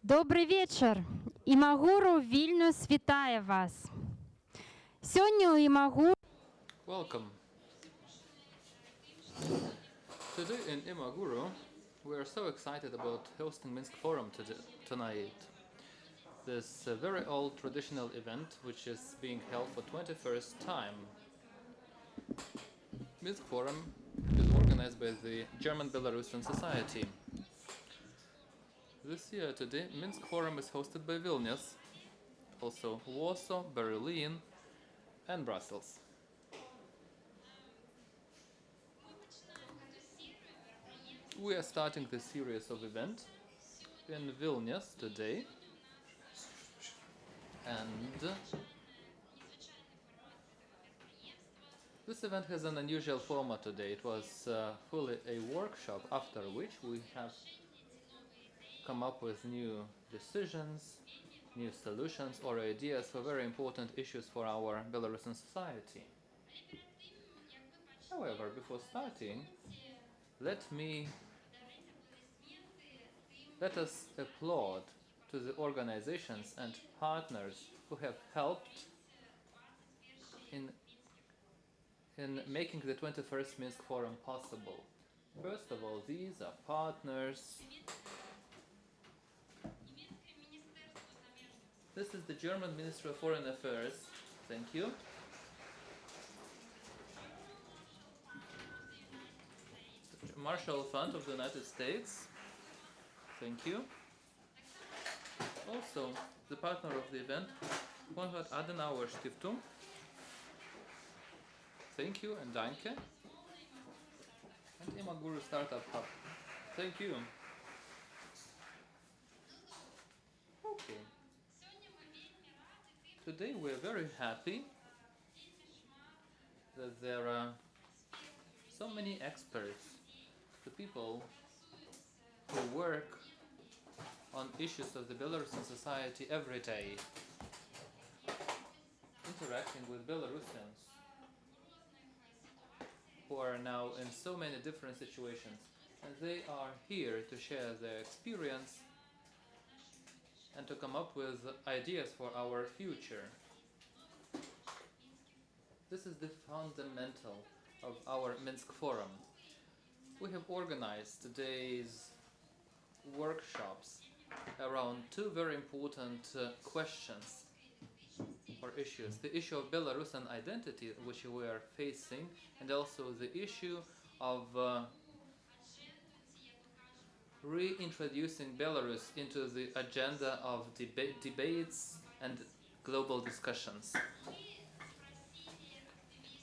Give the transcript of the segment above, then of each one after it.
Добрий вечір. Imaguru Vilnius вітає вас. Сьогодні у Imaguru Welcome. Today in Imaguru, we are so excited about hosting Minsk Forum tonight. This very old traditional event, which is being held for 21st time. Minsk Forum is organized by the German Belarusian Society. This year today, Minsk Forum is hosted by Vilnius, also Warsaw, Berlin, and Brussels. We are starting this series of events in Vilnius today, and this event has an unusual format today. It was fully a workshop, after which we have come up with new decisions, new solutions or ideas for very important issues for our Belarusian society. However, before starting, let us applaud to the organizations and partners who have helped in making the 21st Minsk Forum possible. First of all, these are partners. This is the German Ministry of Foreign Affairs. Thank you. The Marshall Fund of the United States. Thank you. Also, the partner of the event, Konrad Adenauer Stiftung. Thank you and danke. And Imaguru Startup Hub. Thank you. Okay. Today we are very happy that there are so many experts, the people who work on issues of the Belarusian society every day, interacting with Belarusians who are now in so many different situations, and they are here to share their experience and to come up with ideas for our future. This is the fundamental of our Minsk Forum. We have organized today's workshops around two very important questions or issues. The issue of Belarusian identity, which we are facing, and also the issue of reintroducing Belarus into the agenda of debates and global discussions.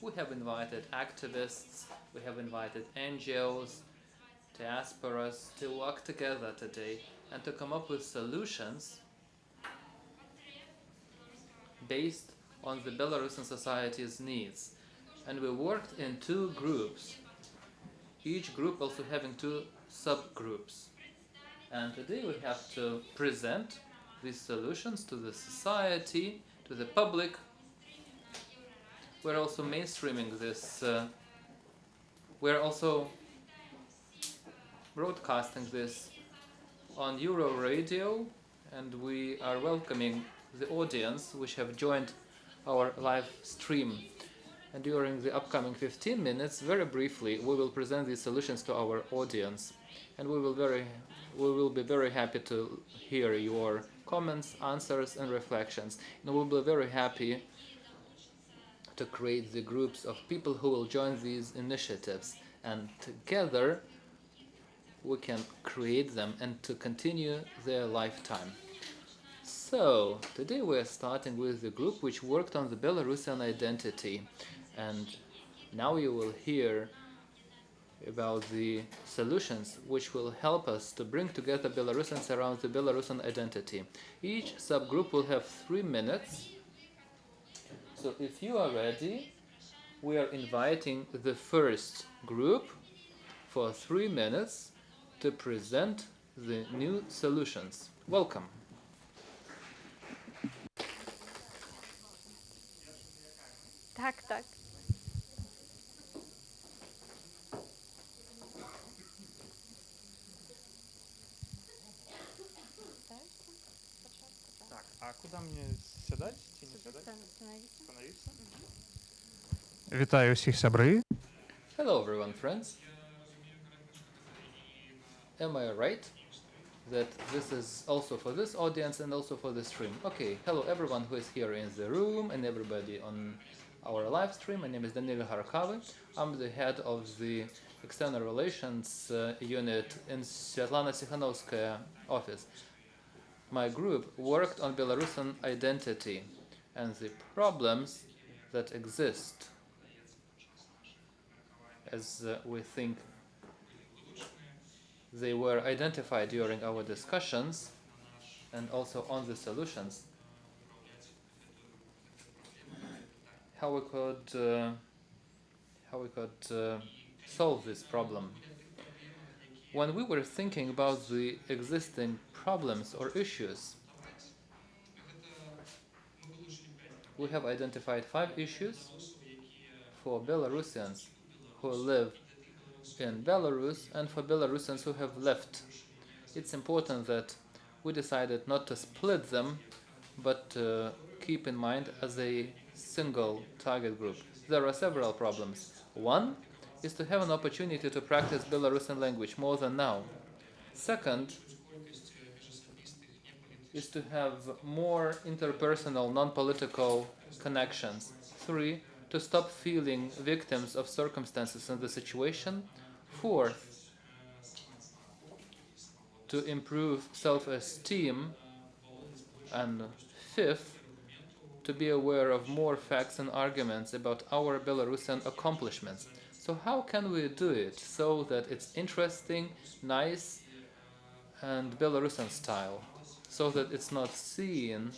We have invited activists, we have invited NGOs, diasporas to work together today and to come up with solutions based on the Belarusian society's needs. And we worked in two groups, each group also having two subgroups. And today we have to present these solutions to the society, to the public. We're also mainstreaming this. We're also broadcasting this on Euro Radio, and we are welcoming the audience which have joined our live stream. And during the upcoming 15 minutes, very briefly, we will present these solutions to our audience. And we will be very happy to hear your comments, answers, and reflections. And we'll be very happy to create the groups of people who will join these initiatives. And together, we can create them and to continue their lifetime. So, today we are starting with the group which worked on the Belarusian identity. And now you will hear about the solutions which will help us to bring together Belarusians around the Belarusian identity. Each subgroup will have 3 minutes. So if you are ready, we are inviting the first group for 3 minutes to present the new solutions. Welcome. Так. А куда мне сядать? Чи не сядать? Становиться? Вітаю усіх сябри. Hello everyone, friends. Am I right that this is also for this audience and also for the stream? Okay, hello everyone who is here in the room and everybody on our live stream. My name is Daniel Harkave. I'm the head of the External Relations unit in Svetlana Tikhanovskaya office. My group worked on Belarusian identity and the problems that exist, as we think they were identified during our discussions, and also on the solutions, how we could solve this problem. When we were thinking about the existing problems or issues, we have identified 5 issues for Belarusians who live in Belarus and for Belarusians who have left. It's important that we decided not to split them, but to keep in mind as a single target group. There are several problems. One is to have an opportunity to practice Belarusian language more than now. Second is to have more interpersonal, non-political connections. 3, to stop feeling victims of circumstances in the situation. 4th, to improve self-esteem. And 5th, to be aware of more facts and arguments about our Belarusian accomplishments. So how can we do it so that it's interesting, nice, and Belarusian style, so that it's not seen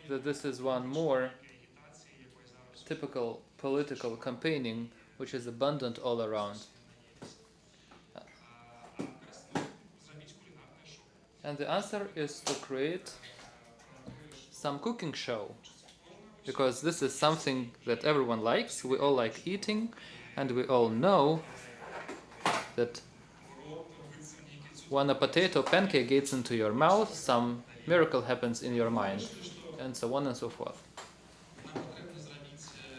that this is one more typical political campaigning which is abundant all around. And the answer is to create some cooking show, because this is something that everyone likes. We all like eating, and we all know that when a potato pancake gets into your mouth, some miracle happens in your mind, and so on and so forth.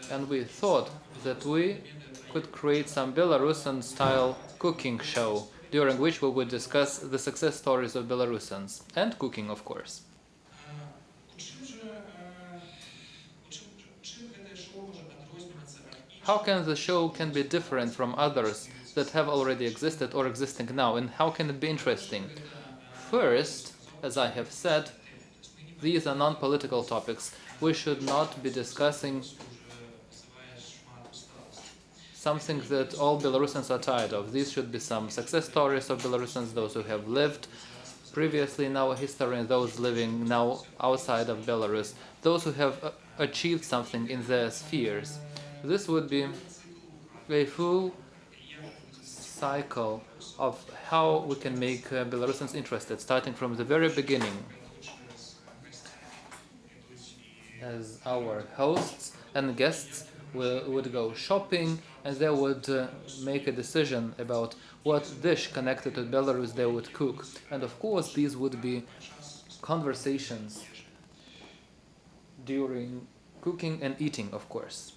And we thought that we could create some Belarusian style cooking show during which we would discuss the success stories of Belarusians and cooking, of course. How can the show can be different from others that have already existed or existing now, and how can it be interesting? First, as I have said, these are non-political topics. We should not be discussing something that all Belarusians are tired of. These should be some success stories of Belarusians, those who have lived previously in our history and those living now outside of Belarus, those who have achieved something in their spheres. This would be a full cycle of how we can make Belarusians interested, starting from the very beginning. As our hosts and guests would go shopping, and they would make a decision about what dish connected to Belarus they would cook. And of course, these would be conversations during cooking and eating, of course.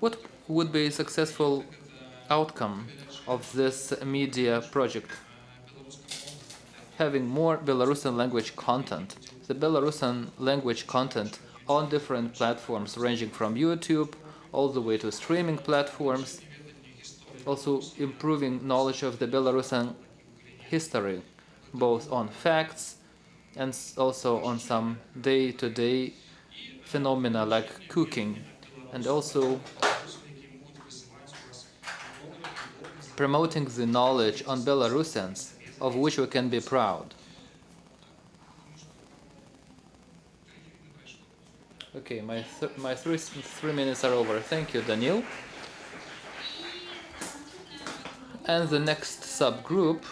What would be a successful outcome of this media project? Having more Belarusian language content. The Belarusian language content on different platforms, ranging from YouTube all the way to streaming platforms. Also improving knowledge of the Belarusian history, both on facts and also on some day-to-day phenomena like cooking, and also promoting the knowledge on Belarusians of which we can be proud. Okay, my 3 minutes are over. Thank you, Daniel. And the next subgroup,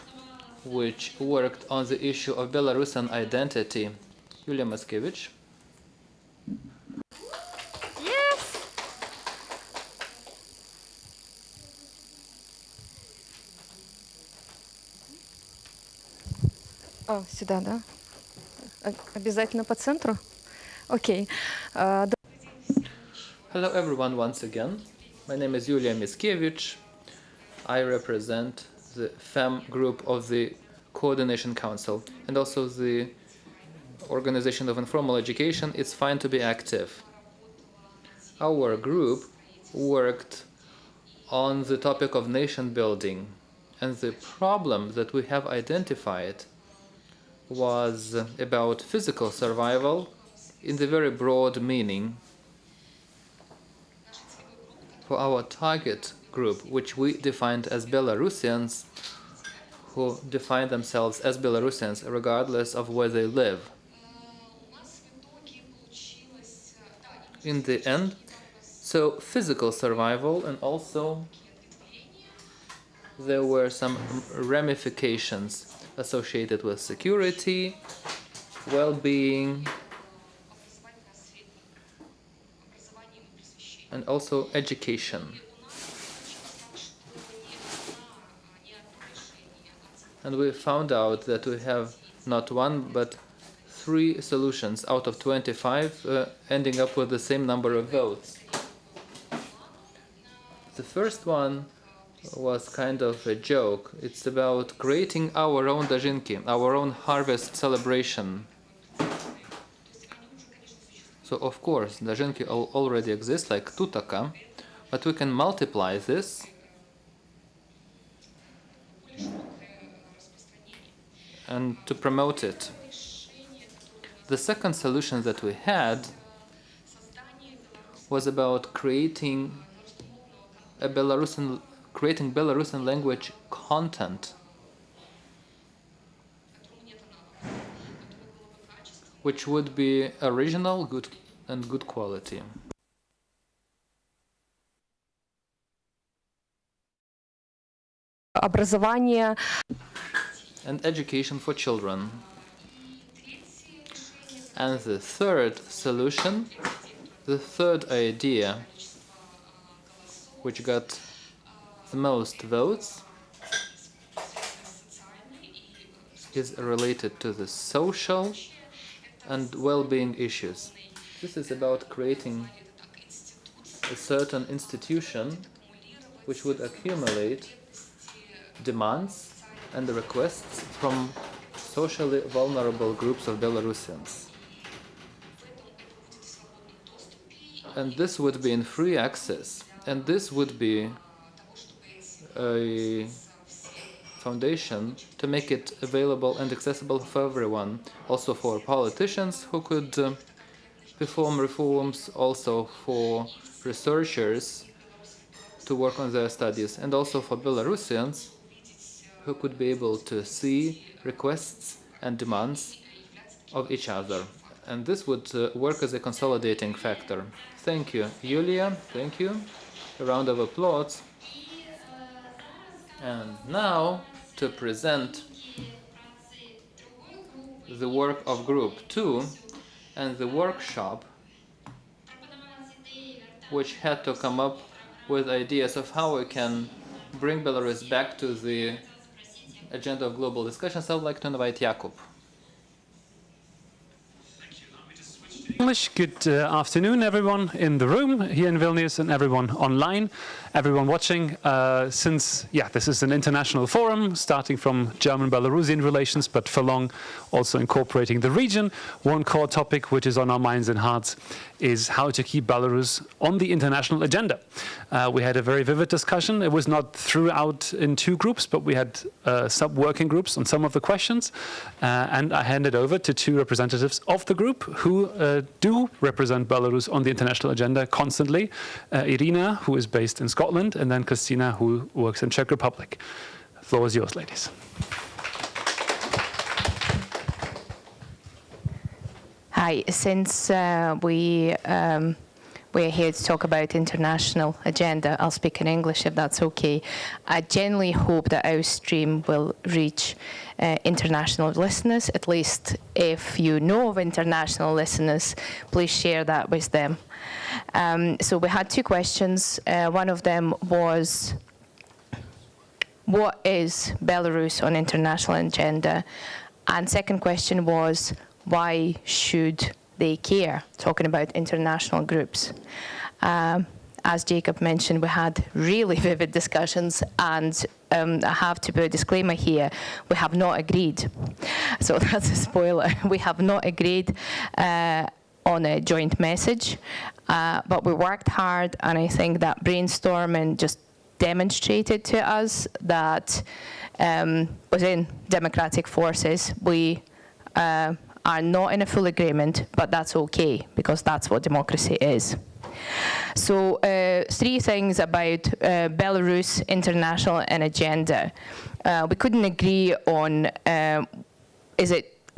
which worked on the issue of Belarusian identity, Yulia Maskevich. Yes! О, сюда, да? Обязательно по центру? Окей. Hello everyone once again. My name is Yulia Miskiewicz. I represent the FEM group of the Coordination Council and also the Organization of Informal Education. It's fine to be active. Our group worked on the topic of nation building, and the problem that we have identified was about physical survival in the very broad meaning for our target group, which we defined as Belarusians who define themselves as Belarusians regardless of where they live. In the end, so physical survival, and also there were some ramifications associated with security, well-being, and also education. And we found out that we have not one but 3 solutions out of 25 ending up with the same number of votes. The first one was kind of a joke. It's about creating our own dajinki, our own harvest celebration. So of course, dajinki already exists, like tutaka, but we can multiply this and to promote it. The second solution that we had was about creating Belarusian language content, which would be original, good quality. Образование. And education for children. And the third solution, the third idea, which got the most votes, is related to the social and well-being issues. This is about creating a certain institution which would accumulate demands and requests from socially vulnerable groups of Belarusians. And this would be in free access, and this would be a foundation to make it available and accessible for everyone, also for politicians who could perform reforms, also for researchers to work on their studies, and also for Belarusians who could be able to see requests and demands of each other. And this would work as a consolidating factor. Thank you, Yulia. Thank you. A round of applause. And now to present the work of Group 2 and the workshop, which had to come up with ideas of how we can bring Belarus back to the agenda of global discussions. I would like to invite Jakub. English. Good afternoon, everyone in the room here in Vilnius and everyone online, everyone watching. Since this is an international forum starting from German-Belarusian relations, but for long also incorporating the region, one core topic which is on our minds and hearts is how to keep Belarus on the international agenda. We had a very vivid discussion. It was not throughout in 2 groups, but we had sub-working groups on some of the questions. And I handed over to 2 representatives of the group who do represent Belarus on the international agenda constantly. Irina, who is based in Scotland, and then Kristina, who works in Czech Republic. The floor is yours, ladies. Hi, since we're here to talk about international agenda, I'll speak in English if that's okay. I genuinely hope that our stream will reach international listeners. At least if you know of international listeners, please share that with them. So we had 2 questions. One of them was, what is Belarus on international agenda? And second question was, why should they care, talking about international groups? As Jacob mentioned, we had really vivid discussions, and I have to put a disclaimer here, we have not agreed. So that's a spoiler. We have not agreed on a joint message, but we worked hard, and I think that brainstorming just demonstrated to us that within democratic forces, we are not in a full agreement, but that's okay, because that's what democracy is. So three things about Belarus international and agenda. We couldn't agree on, are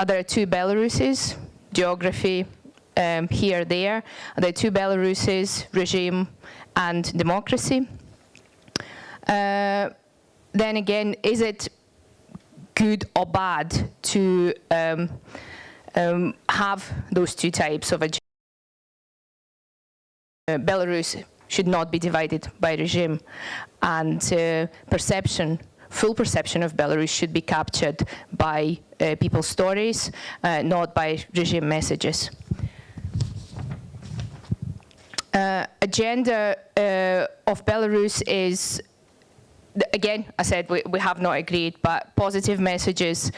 there two Belaruses? Geography, here, there. Are there two Belaruses, regime and democracy? Then again, is it good or bad to have those two types of agenda? Belarus should not be divided by regime, and full perception of Belarus should be captured by people's stories, not by regime messages. Agenda of Belarus is, again, I said we have not agreed, but positive messages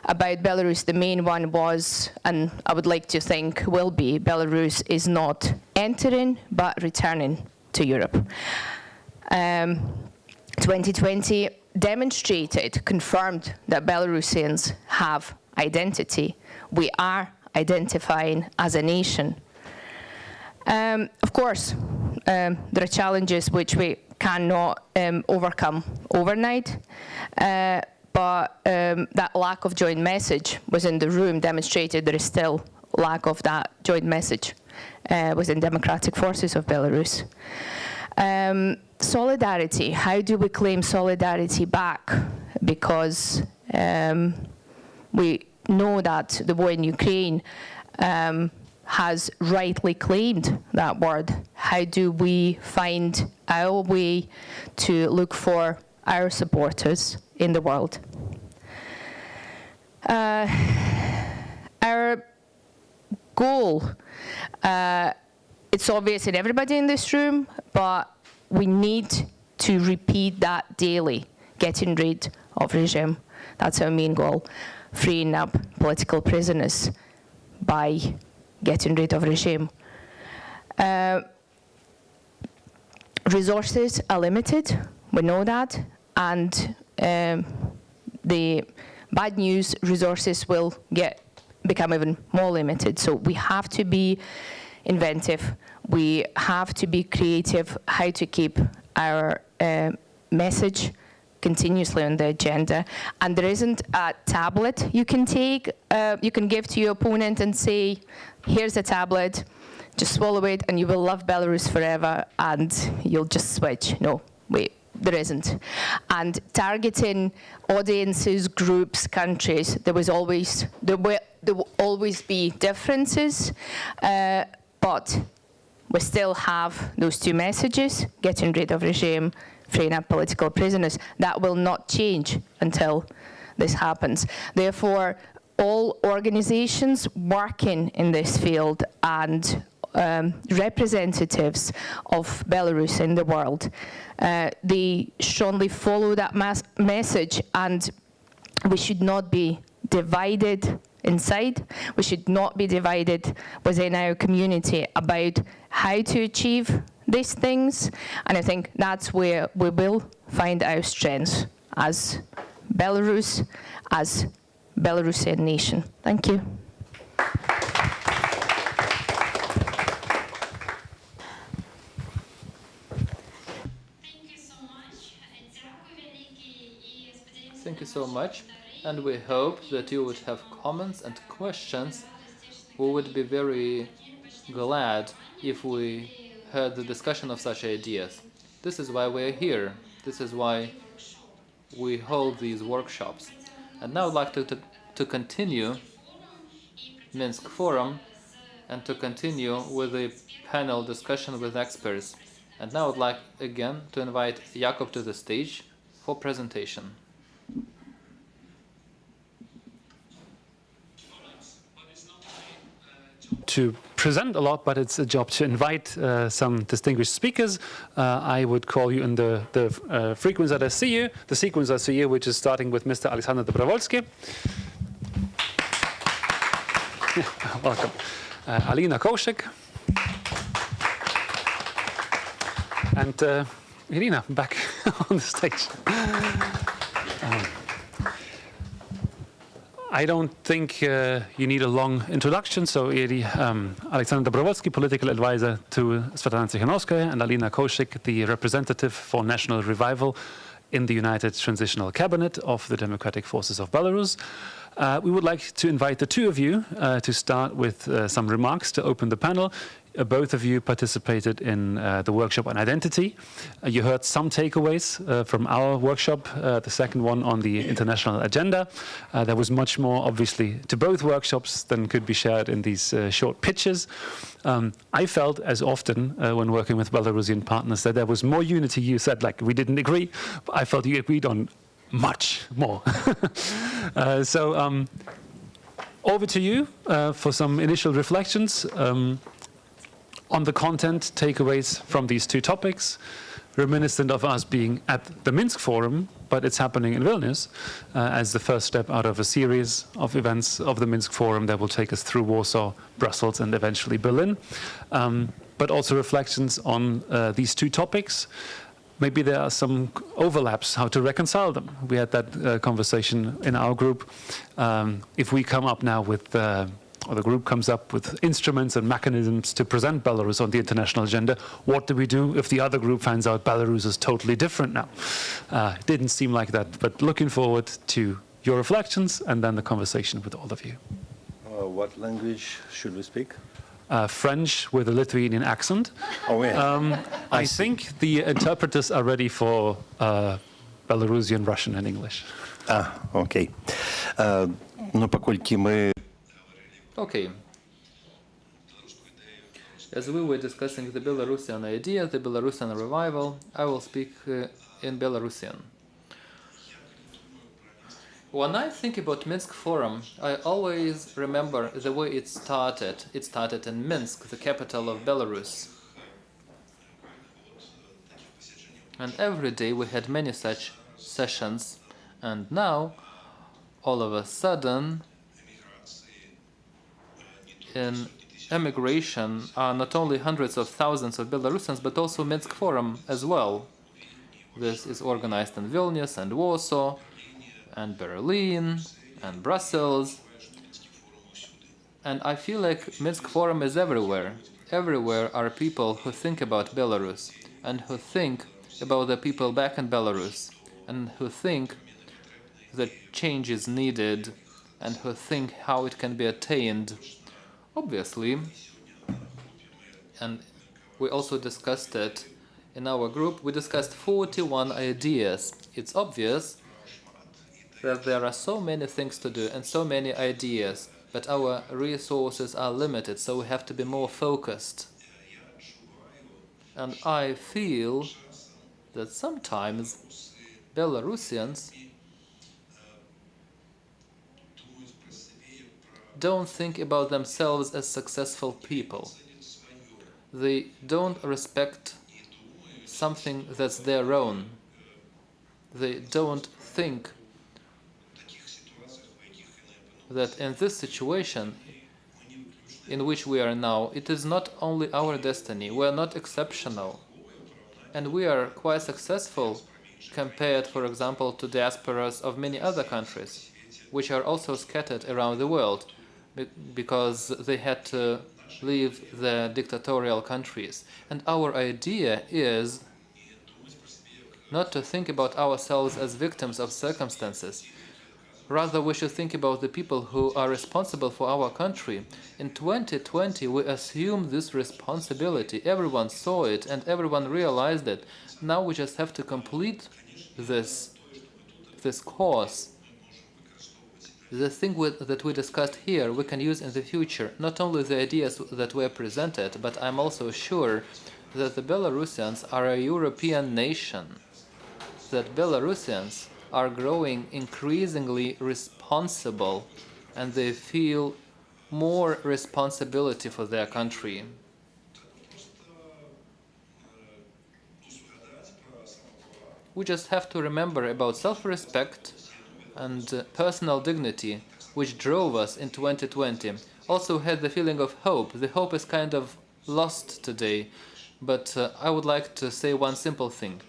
about Belarus. The main one was, and I would like to think will be, Belarus is not entering but returning to Europe. 2020 demonstrated, confirmed that Belarusians have identity. We are identifying as a nation. Of course, there are challenges which we cannot overcome overnight. But that lack of joint message within the room demonstrated there is still lack of that joint message within democratic forces of Belarus. Solidarity, how do we claim solidarity back? Because we know that the war in Ukraine has rightly claimed that word. How do we find our way to look for our supporters in the world? Our goal, it's obvious in everybody in this room, but we need to repeat that daily, getting rid of regime. That's our main goal, freeing up political prisoners by getting rid of regime. Resources are limited, we know that, and the bad news, resources will become even more limited. So we have to be inventive. We have to be creative, how to keep our message continuously on the agenda. And there isn't a tablet you can take, you can give to your opponent and say, here's a tablet, just swallow it and you will love Belarus forever and you'll just switch. No, wait. There isn't. And targeting audiences, groups, countries, there will always be differences, but we still have those two messages, getting rid of regime, freeing up political prisoners. That will not change until this happens. Therefore, all organizations working in this field and representatives of Belarus in the world, they strongly follow that message, and we should not be divided inside. We should not be divided within our community about how to achieve these things, and I think that's where we will find our strengths as Belarus, as Belarusian nation. Thank you. Thank you so much, and we hope that you would have comments and questions. We would be very glad if we heard the discussion of such ideas. This is why we're here. This is why we hold these workshops. And now I'd like to continue Minsk Forum and to continue with the panel discussion with experts. And now I'd like again to invite Jakub to the stage for presentation. to present a lot, but it's a job to invite some distinguished speakers. I would call you in the frequency that I see you, the sequence I see you, which is starting with Mr. Alexander Dobrovolsky. Welcome. Alina Koshik. And Irina, back on the stage. I don't think you need a long introduction. So, Alexander Dobrovolsky, political advisor to Svetlana Tsikhanouskaya, and Alina Koshik, the representative for national revival in the United Transitional Cabinet of the Democratic Forces of Belarus. We would like to invite the two of you to start with some remarks to open the panel. Both of you participated in the workshop on identity. You heard some takeaways from our workshop, the second one on the international agenda. There was much more, obviously, to both workshops than could be shared in these short pitches. I felt, as often when working with Belarusian partners, that there was more unity. You said, like, we didn't agree, but I felt you agreed on much more. Over to you for some initial reflections on the content, takeaways from these two topics, reminiscent of us being at the Minsk Forum, but it's happening in Vilnius as the first step out of a series of events of the Minsk Forum that will take us through Warsaw, Brussels, and eventually Berlin. But also reflections on these two topics. Maybe there are some overlaps, how to reconcile them. We had that conversation in our group. If we come up now with, or the group comes up with instruments and mechanisms to present Belarus on the international agenda, what do we do if the other group finds out Belarus is totally different now? It didn't seem like that, but looking forward to your reflections and then the conversation with all of you. What language should we speak? French with a Lithuanian accent. Oh, yeah. I think the interpreters are ready for Belarusian, Russian, and English. Окей. Ну, покольки мы... Okay. As we were discussing the Belarusian idea, the Belarusian revival, I will speak in Belarusian. When I think about Minsk Forum, I always remember the way it started. It started in Minsk, the capital of Belarus. And every day we had many such sessions. And now, all of a sudden, in emigration are not only hundreds of thousands of Belarusians, but also Minsk Forum as well. This is organized in Vilnius and Warsaw, and Berlin, and Brussels. And I feel like Minsk Forum is everywhere. Everywhere are people who think about Belarus, and who think about the people back in Belarus, and who think that change is needed, and who think how it can be attained. Obviously, and we also discussed it in our group, we discussed 41 ideas. It's obvious that there are so many things to do and so many ideas, but our resources are limited, so we have to be more focused. And I feel that sometimes Belarusians don't think about themselves as successful people. They don't respect something that's their own. They don't think that in this situation in which we are now, it is not only our destiny. We are not exceptional. And we are quite successful compared, for example, to diasporas of many other countries, which are also scattered around the world because they had to leave the dictatorial countries. And our idea is not to think about ourselves as victims of circumstances. Rather, we should think about the people who are responsible for our country. In 2020, we assumed this responsibility. Everyone saw it and everyone realized it. Now we just have to complete this course. The thing that we discussed here, we can use in the future. Not only the ideas that were presented, but I'm also sure that the Belarusians are a European nation. That Belarusians are growing increasingly responsible, and they feel more responsibility for their country. We just have to remember about self-respect and personal dignity, which drove us in 2020. Also had the feeling of hope. The hope is kind of lost today, but I would like to say one simple thing.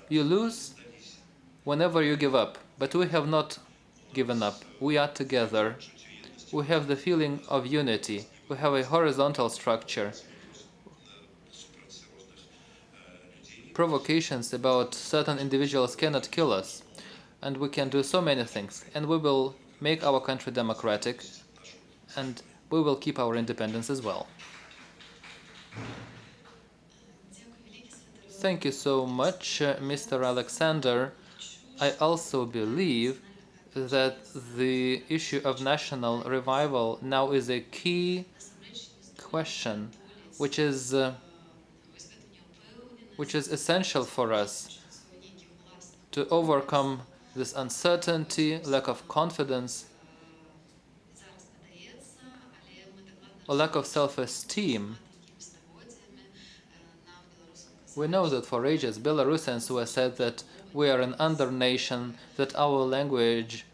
You lose whenever you give up, but we have not given up. We are together. We have the feeling of unity. We have a horizontal structure. Provocations about certain individuals cannot kill us, and we can do so many things, and we will make our country democratic, and we will keep our independence as well. Thank you so much, Mr. Alexander. I also believe that the issue of national revival now is a key question, which is essential for us to overcome this uncertainty, lack of confidence, or lack of self-esteem. We know that for ages Belarusians were said that we are an under nation, that our language,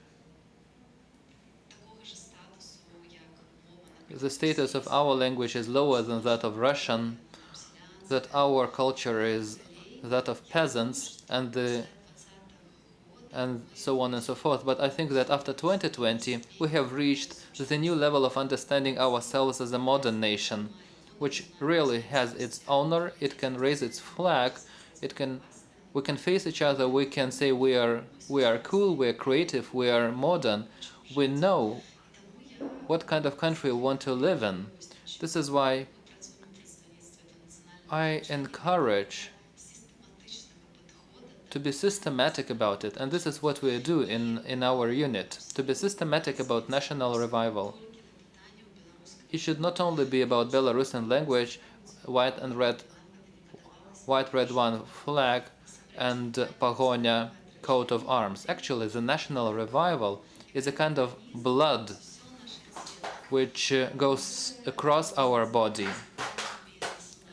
the status of our language is lower than that of Russian, that our culture is that of peasants, and so on and so forth. But I think that after 2020 we have reached the new level of understanding ourselves as a modern nation, which really has its honor. It can raise its flag. We can face each other. We can say we are cool, we are creative, we are modern. We know what kind of country we want to live in. This is why I encourage to be systematic about it, and this is what we do in our unit, to be systematic about national revival. It should not only be about Belarusian language, white, red, one flag, and pagonia, coat of arms. Actually, the national revival is a kind of blood which goes across our body.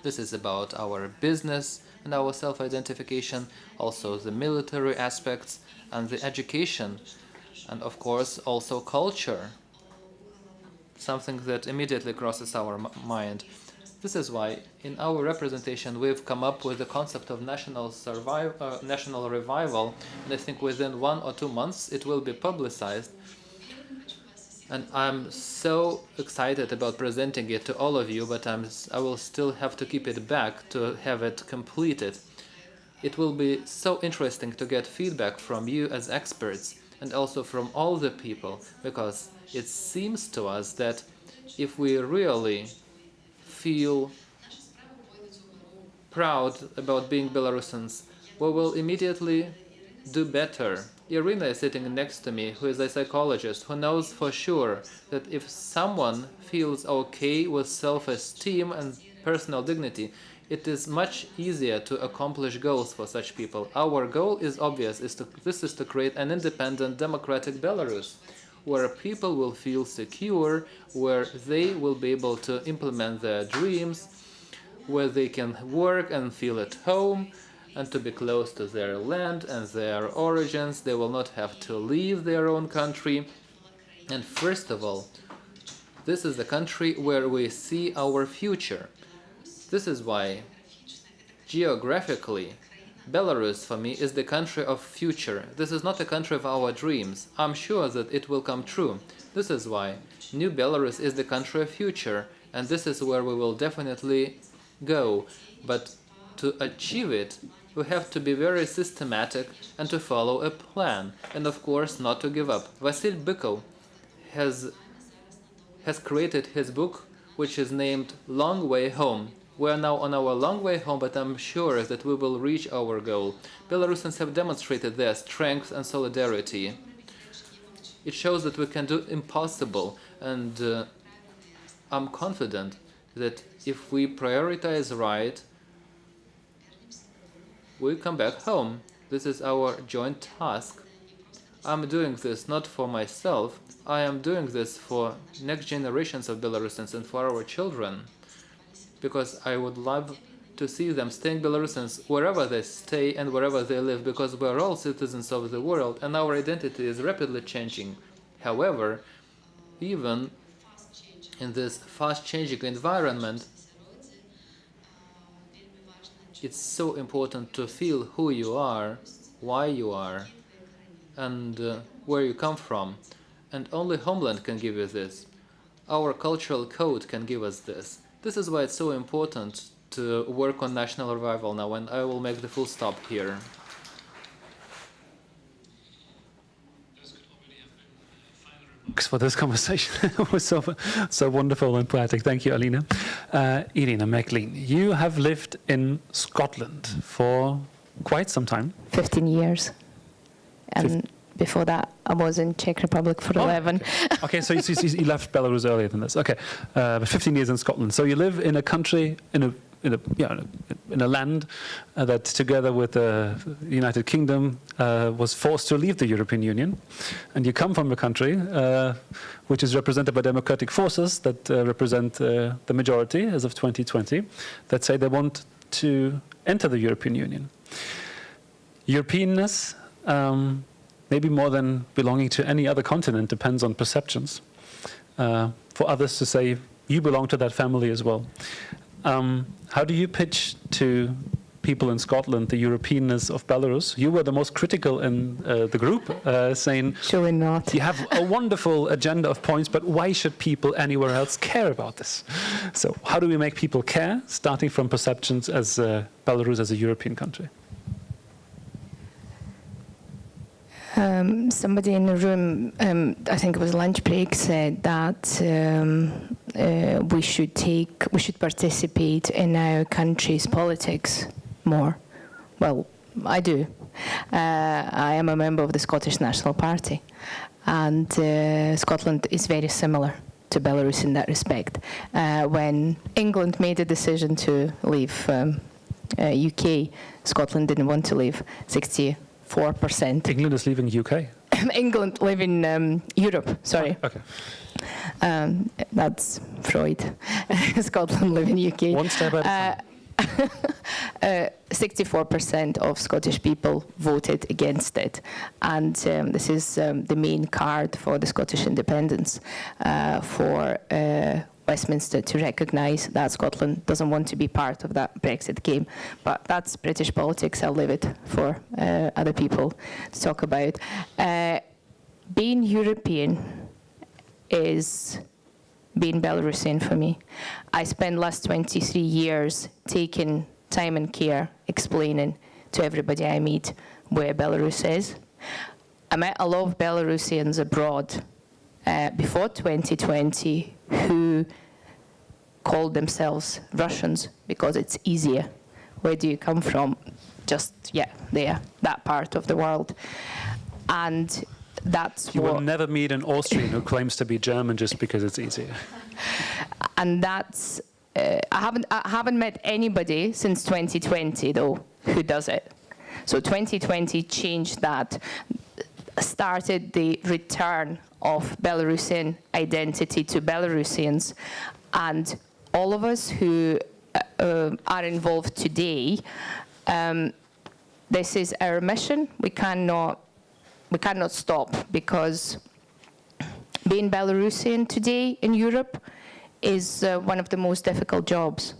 This is about our business and our self-identification, also the military aspects and the education, and of course also culture, something that immediately crosses our mind. This is why in our representation we've come up with the concept of national revival, and I think within 1 or 2 months it will be publicized. And I'm so excited about presenting it to all of you, but I will still have to keep it back to have it completed. It will be so interesting to get feedback from you as experts and also from all the people, because it seems to us that if we really feel proud about being Belarusians, we will immediately do better. Irina is sitting next to me, who is a psychologist, who knows for sure that if someone feels okay with self-esteem and personal dignity, it is much easier to accomplish goals for such people. Our goal is obvious, this is to create an independent, democratic Belarus, where people will feel secure, where they will be able to implement their dreams, where they can work and feel at home, and to be close to their land and their origins. They will not have to leave their own country. And first of all, this is the country where we see our future. This is why, geographically, Belarus for me is the country of future. This is not a country of our dreams. I'm sure that it will come true. This is why New Belarus is the country of future, and this is where we will definitely go. But to achieve it, we have to be very systematic and to follow a plan, and of course not to give up. Vasil Bykov has created his book, which is named Long Way Home. We are now on our long way home, but I'm sure that we will reach our goal. Belarusians have demonstrated their strength and solidarity. It shows that we can do impossible, and I'm confident that if we prioritize right, we come back home. This is our joint task. I'm doing this not for myself, I am doing this for next generations of Belarusians and for our children, because I would love to see them staying Belarusians wherever they stay and wherever they live, because we're all citizens of the world and our identity is rapidly changing. However, even in this fast-changing environment, it's so important to feel who you are, why you are, and where you come from. And only homeland can give you this. Our cultural code can give us this. This is why it's so important to work on national revival now, and I will make the full stop here. Thanks for this conversation. It was so wonderful and poetic. Thank you, Alina. Irina McLean, you have lived in Scotland for quite some time. 15 years. And before that, I was in Czech Republic for 11. Okay, so you left Belarus earlier than this. Okay, but 15 years in Scotland. So you live in a country, in a land that, together with the United Kingdom, was forced to leave the European Union, and you come from a country which is represented by democratic forces that represent the majority as of 2020, that say they want to enter the European Union. Europeanness, maybe more than belonging to any other continent, depends on perceptions. For others to say, you belong to that family as well. How do you pitch to people in Scotland the Europeanness of Belarus? You were the most critical in the group, saying, surely not. You have a wonderful agenda of points, but why should people anywhere else care about this? So how do we make people care, starting from perceptions as Belarus as a European country? Somebody in the room, I think it was lunch break, said that we should participate in our country's politics more. Well, I do. I am a member of the Scottish National Party, and Scotland is very similar to Belarus in that respect. When England made a decision to leave UK, Scotland didn't want to leave. 64%. England is leaving UK? England leaving Europe, sorry. Okay. That's Freud. Scotland leaving UK. One step at a time. 64% of Scottish people voted against it, and this is the main card for the Scottish independence, for Westminster to recognise that Scotland doesn't want to be part of that Brexit game. But that's British politics. I'll leave it for other people to talk about. Being European is being Belarusian for me. I spent the last 23 years taking time and care explaining to everybody I meet where Belarus is. I met a lot of Belarusians abroad before 2020 who called themselves Russians because it's easier. Where do you come from? Just, there, that part of the world. And that's you will never meet an Austrian who claims to be German just because it's easier. And that's, I haven't met anybody since 2020, though, who does it. So 2020 changed that, started the return of Belarusian identity to Belarusians. And all of us who are involved today, this is our mission. We cannot stop, because being Belarusian today in Europe is one of the most difficult jobs.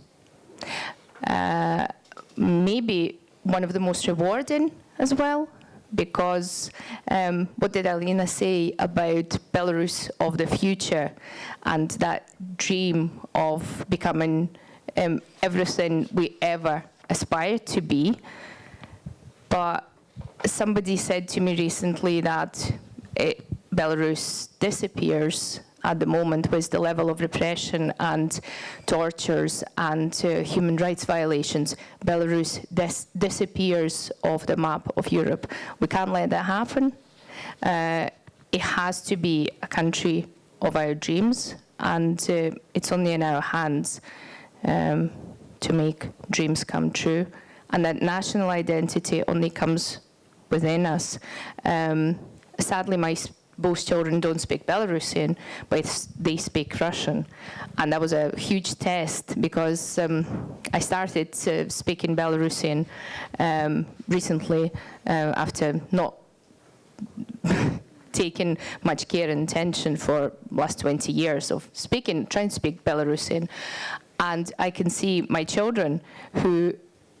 Maybe one of the most rewarding as well, because what did Alina say about Belarus of the future and that dream of becoming everything we ever aspired to be? But somebody said to me recently that Belarus disappears at the moment with the level of repression and tortures and human rights violations. Belarus disappears off the map of Europe. We can't let that happen. It has to be a country of our dreams, and it's only in our hands to make dreams come true. And that national identity only comes within us. sadly, both children don't speak Belarusian, but they speak Russian. And that was a huge test because I started speaking Belarusian recently after not taking much care and attention for last 20 years of trying to speak Belarusian. And I can see my children who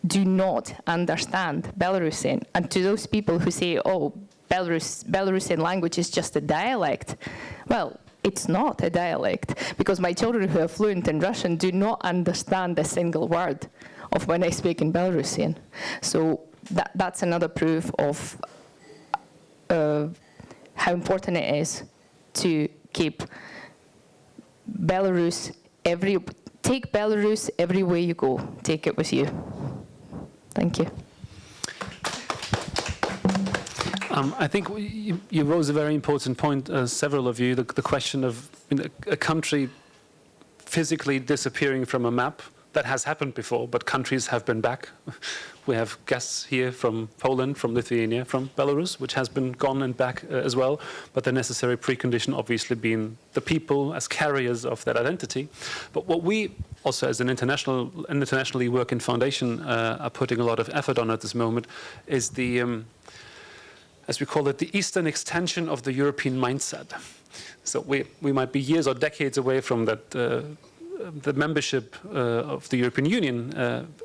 do not understand Belarusian. And to those people who say, oh, Belarusian language is just a dialect. Well, it's not a dialect, because my children who are fluent in Russian do not understand a single word of when I speak in Belarusian. So that's another proof of how important it is to keep take Belarus everywhere you go. Take it with you. Thank you. I think you rose a very important point, several of you, the question of a country physically disappearing from a map. That has happened before, but countries have been back. We have guests here from Poland, from Lithuania, from Belarus, which has been gone and back as well. But the necessary precondition obviously being the people as carriers of that identity. But what we also as an internationally working foundation are putting a lot of effort on at this moment is the, as we call it, the Eastern extension of the European mindset. So we might be years or decades away from that the membership of the European Union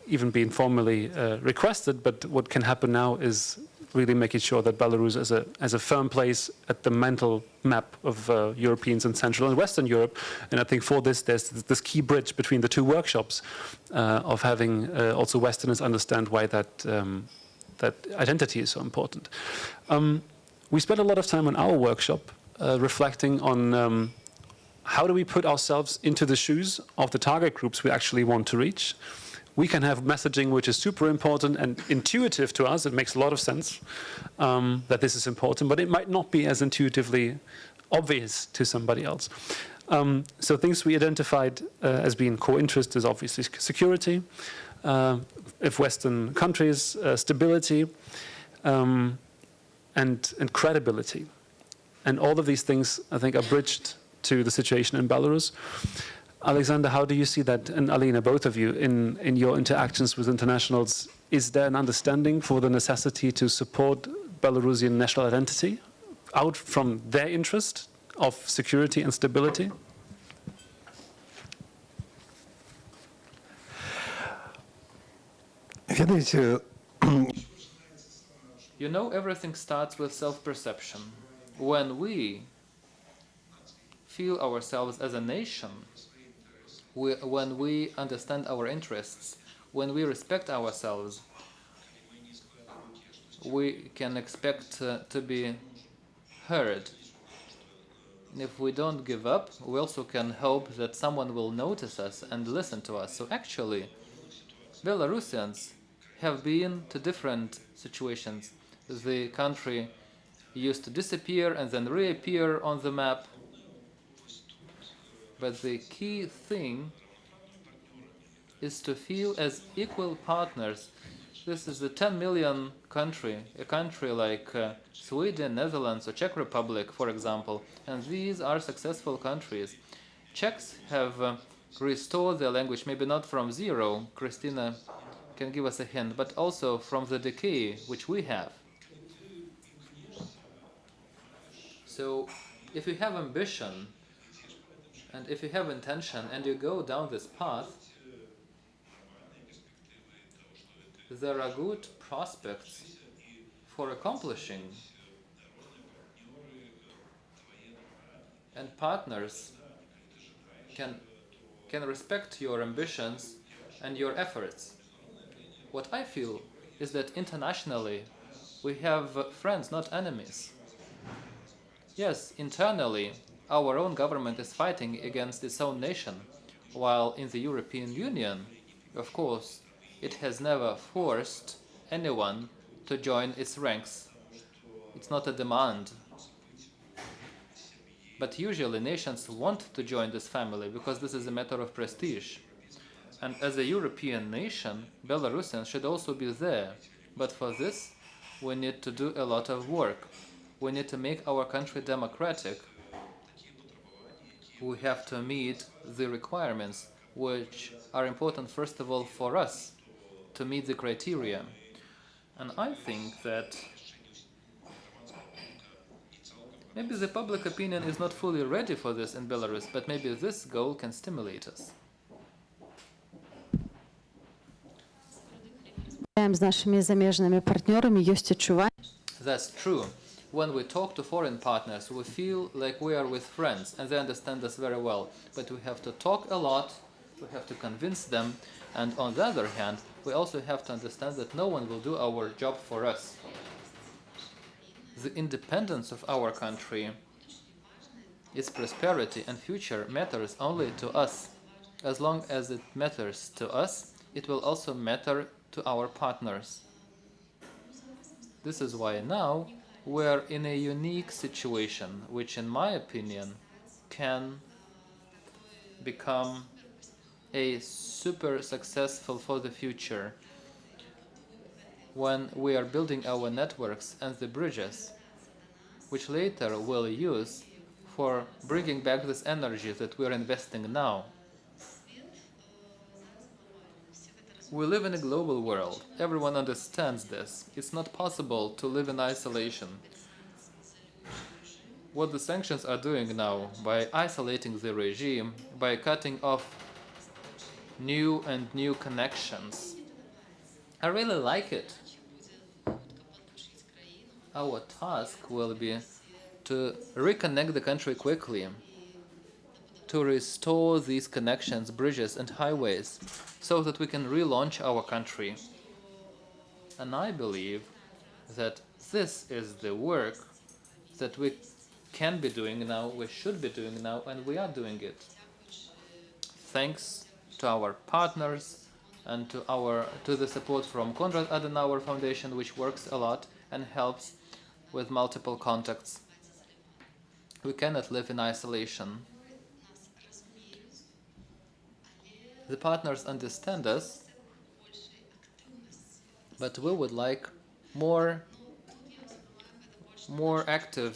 even being formally requested, but what can happen now is really making sure that Belarus as a firm place at the mental map of Europeans in Central and Western Europe. And I think for this, there's this key bridge between the two workshops of having also Westerners understand why that identity is so important. We spent a lot of time on our workshop reflecting on how do we put ourselves into the shoes of the target groups we actually want to reach. We can have messaging which is super important and intuitive to us. It makes a lot of sense that this is important, but it might not be as intuitively obvious to somebody else. So things we identified as being core interest is obviously security, if Western countries, stability, and credibility. And all of these things, I think, are bridged to the situation in Belarus. Alexander, how do you see that? And Alina, both of you, in your interactions with internationals, is there an understanding for the necessity to support Belarusian national identity out from their interest of security and stability? You know, everything starts with self-perception. When we feel ourselves as a nation, when we understand our interests, when we respect ourselves, we can expect to be heard. And if we don't give up, we also can hope that someone will notice us and listen to us. So actually, Belarusians have been to different situations. The country used to disappear and then reappear on the map. But the key thing is to feel as equal partners. This is a 10 million country, a country like Sweden, Netherlands, or Czech Republic, for example, and these are successful countries. Czechs have restored their language, maybe not from zero, Christina can give us a hint, but also from the decay which we have. So if you have ambition, and if you have intention and you go down this path, there are good prospects for accomplishing. And partners can respect your ambitions and your efforts. What I feel is that internationally we have friends, not enemies. Yes, internally our own government is fighting against its own nation, while in the European Union, of course, it has never forced anyone to join its ranks. It's not a demand. But usually nations want to join this family because this is a matter of prestige. And as a European nation, Belarusians should also be there. But for this, we need to do a lot of work. We need to make our country democratic. We have to meet the requirements which are important, first of all, for us to meet the criteria. And I think that maybe the public opinion is not fully ready for this in Belarus, but maybe this goal can stimulate us. З нашими заміжними партнерами є відчування. That's true. When we talk to foreign partners, we feel like we are with friends and they understand us very well. But we have to talk a lot, we have to convince them, and on the other hand, we also have to understand that no one will do our job for us. The independence of our country, its prosperity and future matters only to us. As long as it matters to us, it will also matter to our partners. This is why now we are in a unique situation, which in my opinion can become a super successful for the future when we are building our networks and the bridges, which later we'll use for bringing back this energy that we are investing now. We live in a global world. Everyone understands this. It's not possible to live in isolation. What the sanctions are doing now, by isolating the regime, by cutting off new connections, I really like it. Our task will be to reconnect the country quickly, to restore these connections, bridges and highways, so that we can relaunch our country. And I believe that this is the work that we can be doing now, we should be doing now, and we are doing it. Thanks to our partners and to the support from Konrad Adenauer Foundation, which works a lot and helps with multiple contacts. We cannot live in isolation. The partners understand us, but we would like more active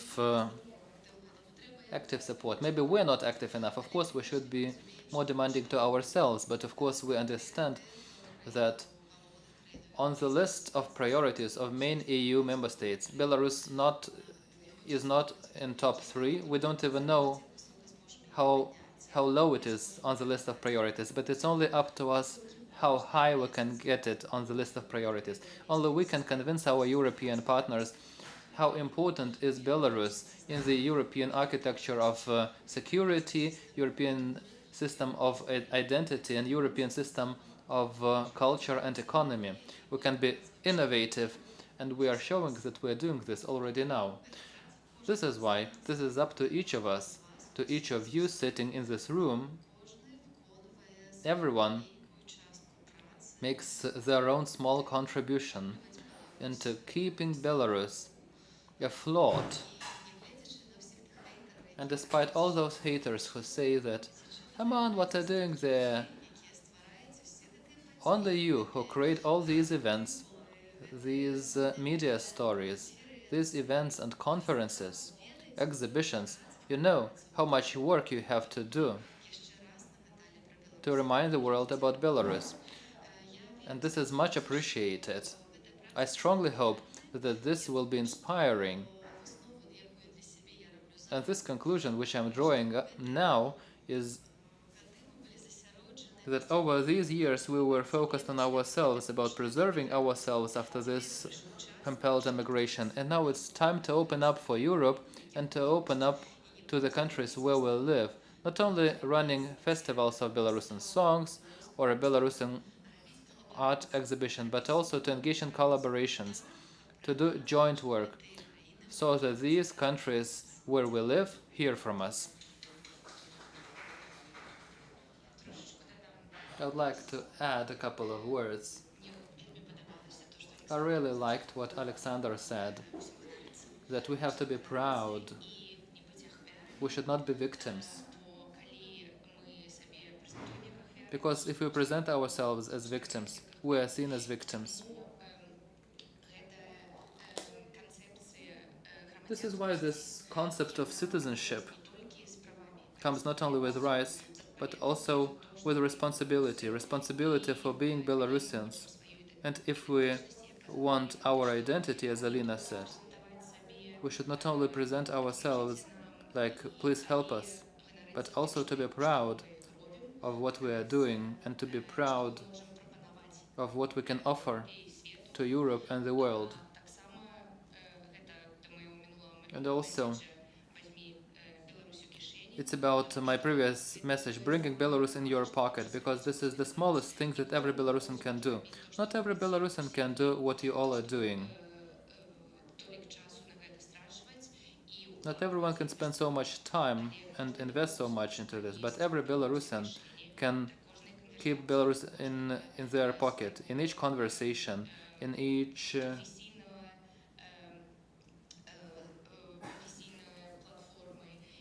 support. Maybe we're not active enough. Of course, we should be more demanding to ourselves, but of course we understand that on the list of priorities of main EU member states, Belarus is not in top 3. We don't even know how low it is on the list of priorities, but it's only up to us how high we can get it on the list of priorities. Only we can convince our European partners how important is Belarus in the European architecture of security, European system of identity, and European system of culture and economy. We can be innovative, and we are showing that we are doing this already now. This is why this is up to each of us, to each of you sitting in this room. Everyone makes their own small contribution into keeping Belarus afloat. And despite all those haters who say that, come on, what are you doing there? Only you who create all these events, these media stories, these events and conferences, exhibitions, you know how much work you have to do to remind the world about Belarus. And this is much appreciated. I strongly hope that this will be inspiring. And this conclusion which I'm drawing now is that over these years we were focused on ourselves, about preserving ourselves after this compelled emigration. And now it's time to open up for Europe and to open up to the countries where we live. Not only running festivals of Belarusian songs or a Belarusian art exhibition, but also to engage in collaborations, to do joint work, so that these countries where we live hear from us. I would like to add a couple of words. I really liked what Alexander said, that we have to be proud. We should not be victims. Because if we present ourselves as victims, we are seen as victims. This is why this concept of citizenship comes not only with rights, but also with responsibility. Responsibility for being Belarusians. And if we want our identity, as Alina said, we should not only present ourselves like, please help us, but also to be proud of what we are doing and to be proud of what we can offer to Europe and the world. And also, it's about my previous message, bringing Belarus in your pocket, because this is the smallest thing that every Belarusian can do. Not every Belarusian can do what you all are doing. Not everyone can spend so much time and invest so much into this, but every Belarusian can keep Belarus in their pocket, in each conversation, in each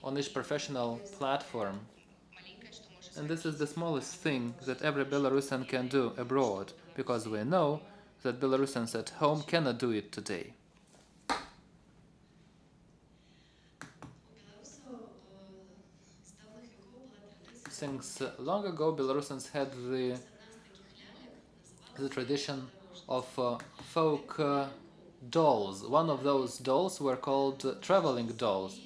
on each professional platform. And this is the smallest thing that every Belarusian can do abroad, because we know that Belarusians at home cannot do it today. Since long ago, Belarusians had the tradition of folk dolls. One of those dolls were called traveling dolls.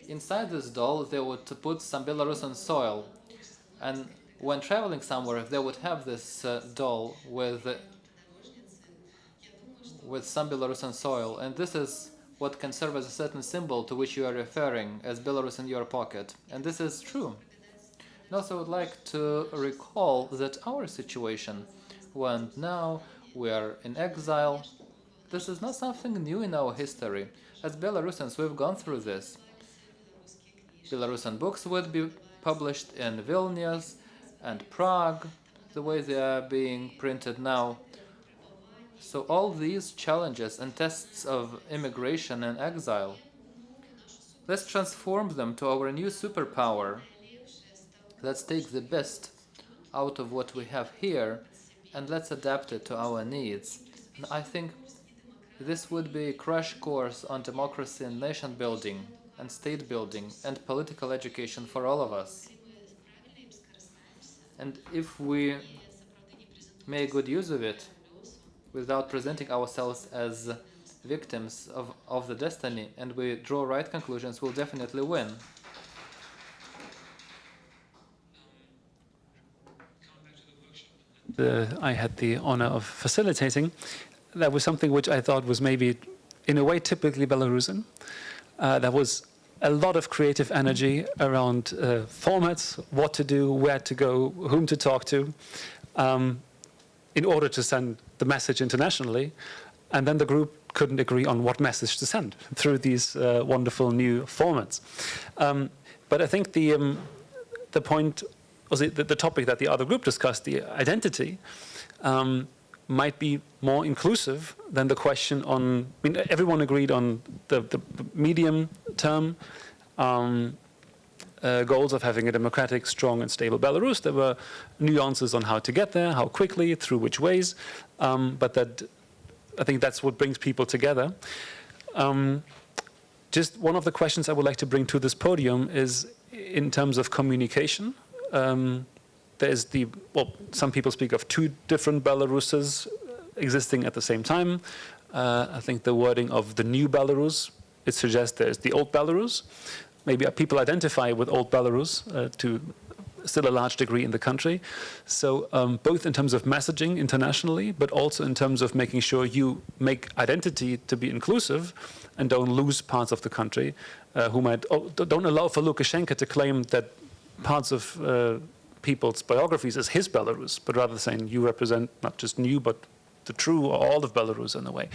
Inside this doll, they would put some Belarusian soil, and when traveling somewhere, they would have this doll with some Belarusian soil, and this is what can serve as a certain symbol to which you are referring as Belarus in your pocket. And this is true. I also would like to recall that our situation, when now we are in exile, this is not something new in our history. As Belarusians, we've gone through this. Belarusian books would be published in Vilnius and Prague, the way they are being printed now. So all these challenges and tests of immigration and exile, let's transform them to our new superpower. Let's take the best out of what we have here and let's adapt it to our needs. And I think this would be a crash course on democracy and nation building and state building and political education for all of us. And if we make good use of it, without presenting ourselves as victims of the destiny, and we draw right conclusions, we'll definitely win. I had the honor of facilitating. That was something which I thought was maybe, in a way, typically Belarusian. There was a lot of creative energy around formats, what to do, where to go, whom to talk to, in order to send the message internationally. And then the group couldn't agree on what message to send through these wonderful new formats. But I think the point, or the topic that the other group discussed, the identity, might be more inclusive than the question on, I mean, everyone agreed on the medium term goals of having a democratic, strong and stable Belarus. There were nuances on how to get there, how quickly, through which ways, but that I think that's what brings people together. Just one of the questions I would like to bring to this podium is in terms of communication. There's some people speak of two different Belaruses existing at the same time. I think the wording of the new Belarus, it suggests there's the old Belarus. Maybe people identify with old Belarus to still a large degree in the country. So both in terms of messaging internationally, but also in terms of making sure you make identity to be inclusive and don't lose parts of the country who might, don't allow for Lukashenko to claim that parts of people's biographies as his Belarus, but rather saying you represent not just new, but the true or all of Belarus in a way.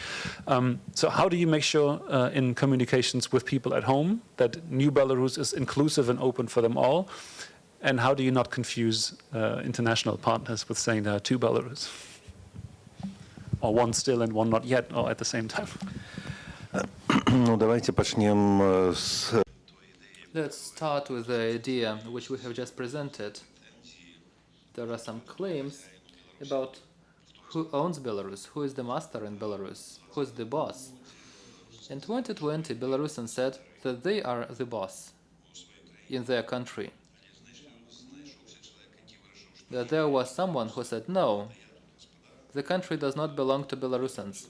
So how do you make sure in communications with people at home that new Belarus is inclusive and open for them all? And how do you not confuse international partners with saying there are two Belarus? Or one still and one not yet, or at the same time? Ну, давайте начнем с... Let's start with the idea which we have just presented. There are some claims about who owns Belarus, who is the master in Belarus, who is the boss. In 2020, Belarusians said that they are the boss in their country. That there was someone who said, no, the country does not belong to Belarusians.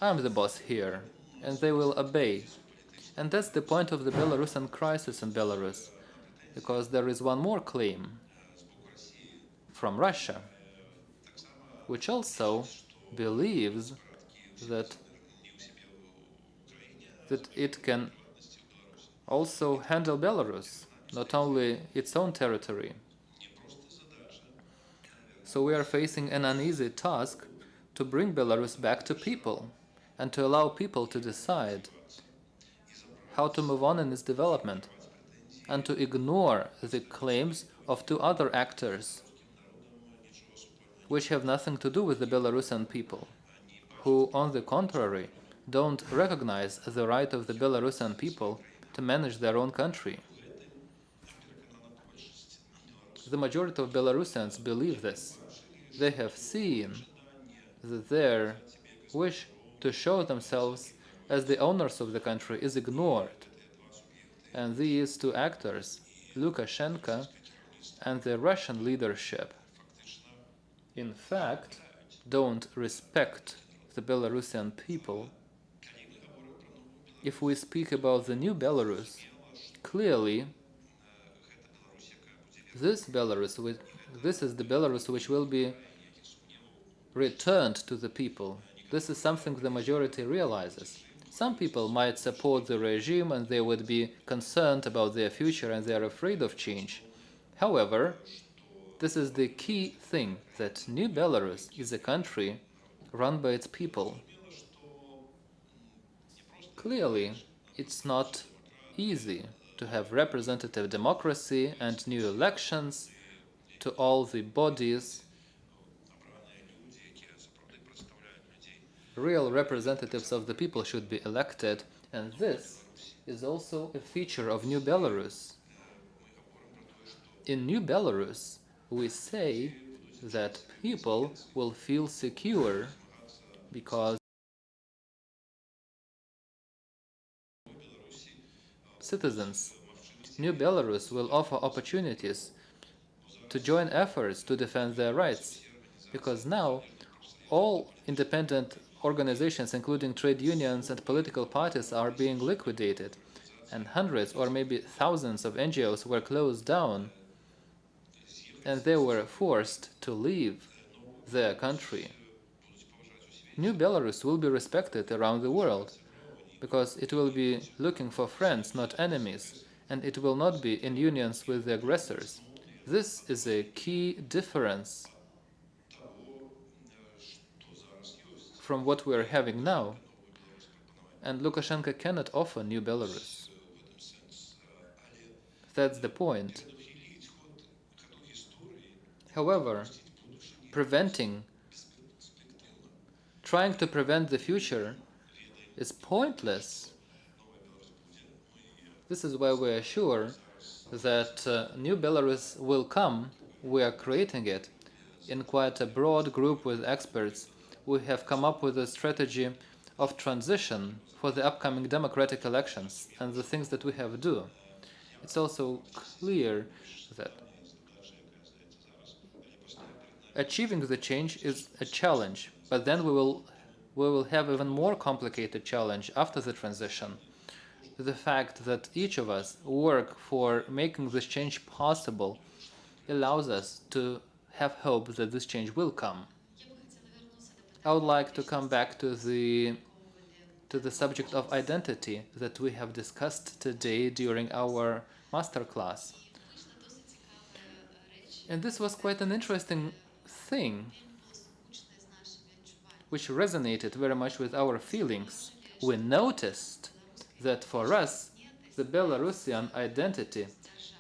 I'm the boss here, and they will obey. And that's the point of the Belarusian crisis in Belarus, because there is one more claim from Russia, which also believes that it can also handle Belarus, not only its own territory. So we are facing an uneasy task to bring Belarus back to people and to allow people to decide how to move on in its development and to ignore the claims of two other actors which have nothing to do with the Belarusian people, who, on the contrary, don't recognize the right of the Belarusian people to manage their own country. The majority of Belarusians believe this. They have seen that their wish to show themselves as the owners of the country is ignored. And these two actors, Lukashenko and the Russian leadership, in fact, don't respect the Belarusian people. If we speak about the new Belarus, clearly this is the Belarus which will be returned to the people. This is something the majority realizes. Some people might support the regime and they would be concerned about their future and they are afraid of change. However, this is the key thing, that New Belarus is a country run by its people. Clearly, it's not easy to have representative democracy and new elections to all the bodies. Real representatives of the people should be elected, and this is also a feature of New Belarus. In New Belarus, we say that people will feel secure because citizens. New Belarus will offer opportunities to join efforts to defend their rights, because now all independent organizations, including trade unions and political parties, are being liquidated, and hundreds or maybe thousands of NGOs were closed down, and they were forced to leave their country. New Belarus will be respected around the world, because it will be looking for friends, not enemies, and it will not be in unions with the aggressors. This is a key difference from what we are having now, and Lukashenko cannot offer New Belarus. That's the point. However, trying to prevent the future is pointless. This is why we are sure that New Belarus will come. We are creating it in quite a broad group with experts. We have come up with a strategy of transition for the upcoming democratic elections and the things that we have to do. It's also clear that achieving the change is a challenge, but then we will have even more complicated challenge after the transition. The fact that each of us work for making this change possible allows us to have hope that this change will come. I would like to come back to the subject of identity that we have discussed today during our masterclass. And this was quite an interesting thing, which resonated very much with our feelings. We noticed that for us, the Belarusian identity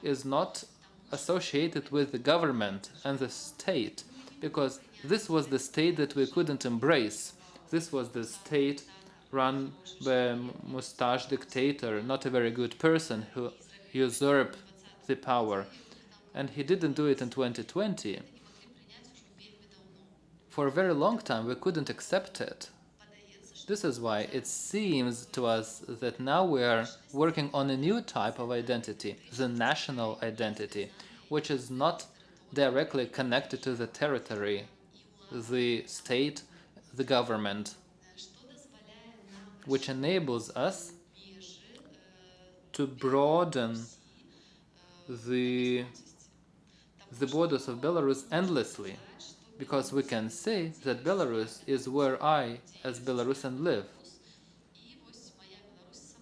is not associated with the government and the state, because this was the state that we couldn't embrace. This was the state run by a mustache dictator, not a very good person, who usurped the power. And he didn't do it in 2020. For a very long time, we couldn't accept it, This is why it seems to us that now we are working on a new type of identity, the national identity, which is not directly connected to the territory, the state, the government, which enables us to broaden the borders of Belarus endlessly, because we can say that Belarus is where I, as Belarusian, live.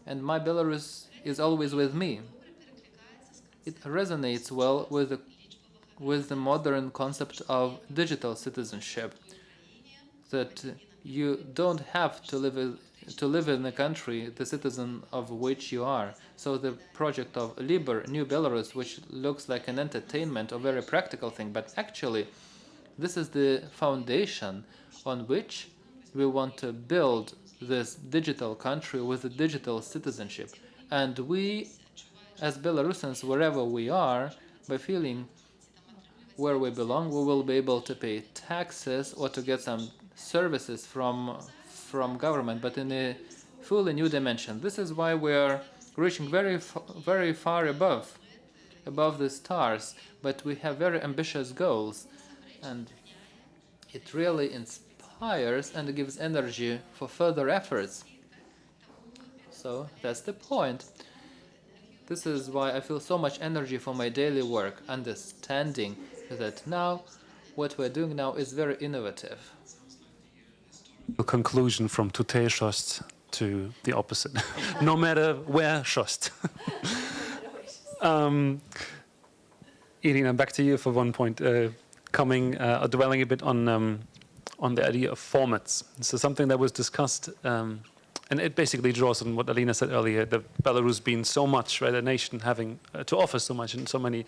And my Belarus is always with me. It resonates well with the modern concept of digital citizenship, that you don't have to live in a country, the citizen of which you are. So the project of Liber, New Belarus, which looks like an entertainment, a very practical thing, but actually this is the foundation on which we want to build this digital country with a digital citizenship. And we, as Belarusians, wherever we are, by feeling where we belong, we will be able to pay taxes or to get some services from government, but in a fully new dimension. This is why we are reaching very far above the stars, but we have very ambitious goals, and it really inspires and gives energy for further efforts. So that's the point. This is why I feel so much energy for my daily work, understanding that now what we're doing now is very innovative. A conclusion from today Shost to the opposite, no matter where Shost. Irina, back to you for one point, dwelling a bit on the idea of formats. So something that was discussed, and it basically draws on what Alina said earlier, the Belarus being so much, right, a nation having to offer so much in so many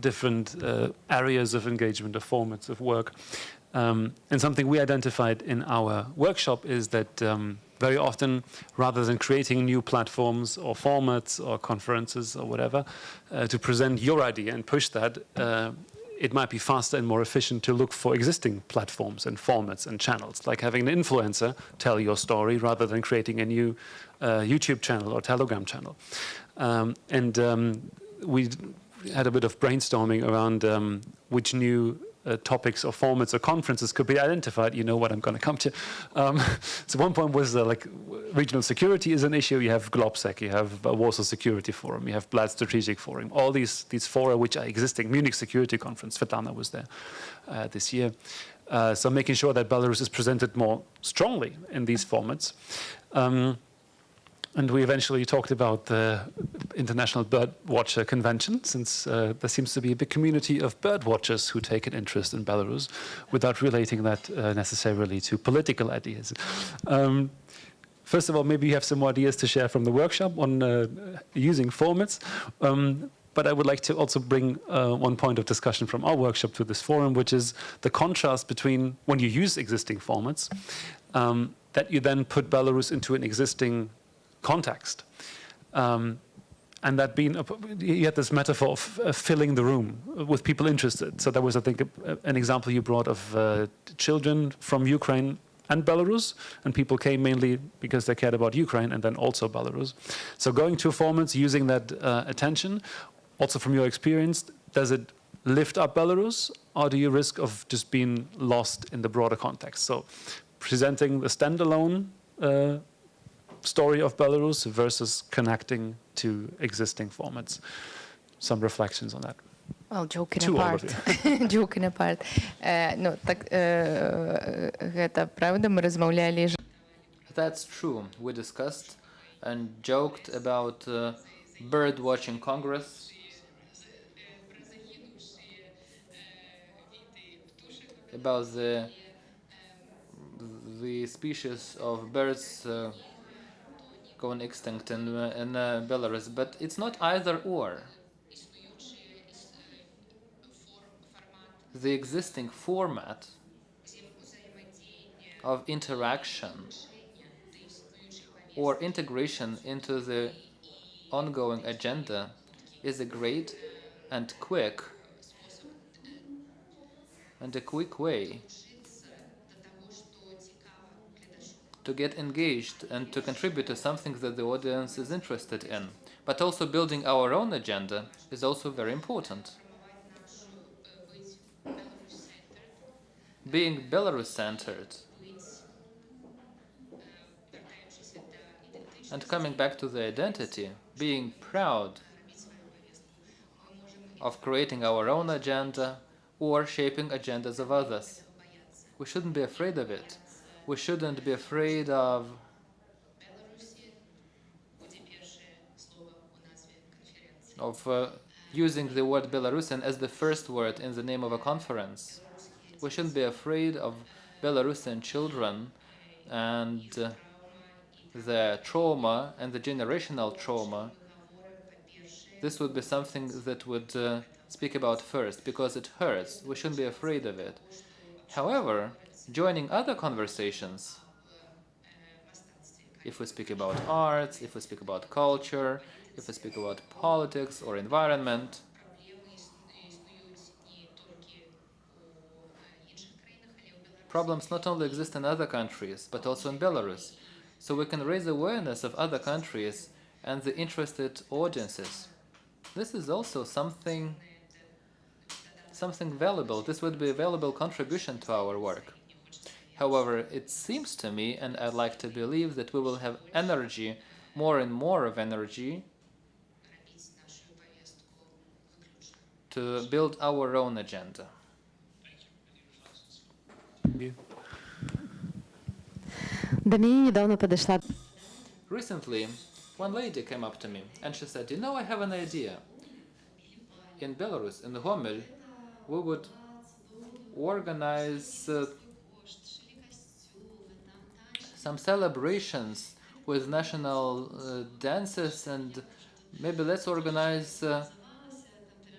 different areas of engagement, of formats, of work. And something we identified in our workshop is that very often, rather than creating new platforms or formats or conferences or whatever, to present your idea and push that, it might be faster and more efficient to look for existing platforms and formats and channels, like having an influencer tell your story rather than creating a new YouTube channel or Telegram channel. We had a bit of brainstorming around which new topics or formats or conferences could be identified. You know what I'm going to come to. So one point was like regional security is an issue. You have GlobSec, you have Warsaw Security Forum, you have Blad Strategic Forum. All these fora which are existing. Munich Security Conference, Svetlana was there this year. So making sure that Belarus is presented more strongly in these formats. And we eventually talked about the International Bird Watcher Convention, since there seems to be a big community of bird watchers who take an interest in Belarus without relating that necessarily to political ideas. First of all, maybe you have some more ideas to share from the workshop on using formats. But I would like to also bring one point of discussion from our workshop to this forum, which is the contrast between when you use existing formats, that you then put Belarus into an existing context. And that being, you had this metaphor of filling the room with people interested. So that was, I think, an example you brought of children from Ukraine and Belarus, and people came mainly because they cared about Ukraine and then also Belarus. So going to formats, using that attention, also from your experience, does it lift up Belarus, or do you risk of just being lost in the broader context? So presenting the standalone story of Belarus versus connecting to existing formats. Some reflections on that. Well, joking To all of apart. Joking apart. No, так, гэта правда, мы размаўлялі. That's true. We discussed and joked about bird watching Congress, about the species of birds going extinct in Belarus, but it's not either or. The existing format of interaction or integration into the ongoing agenda is a great and quick way to get engaged and to contribute to something that the audience is interested in. But also building our own agenda is also very important. Being Belarus-centered and coming back to the identity, being proud of creating our own agenda or shaping agendas of others. We shouldn't be afraid of it. We shouldn't be afraid of using the word Belarusian as the first word in the name of a conference. We shouldn't be afraid of Belarusian children and the trauma and the generational trauma. This would be something that would speak about first, because it hurts. We shouldn't be afraid of it. However, joining other conversations, if we speak about arts, if we speak about culture, if we speak about politics or environment, problems not only exist in other countries, but also in Belarus. So we can raise awareness of other countries and the interested audiences. This is also something valuable. This would be a valuable contribution to our work. However, it seems to me, and I'd like to believe, that we will have energy, more and more of energy, to build our own agenda. До меня недавно подошла Recently, one lady came up to me and she said, "You know, I have an idea. In Belarus, in Homel, we would organize some celebrations with national dances, and maybe let's organize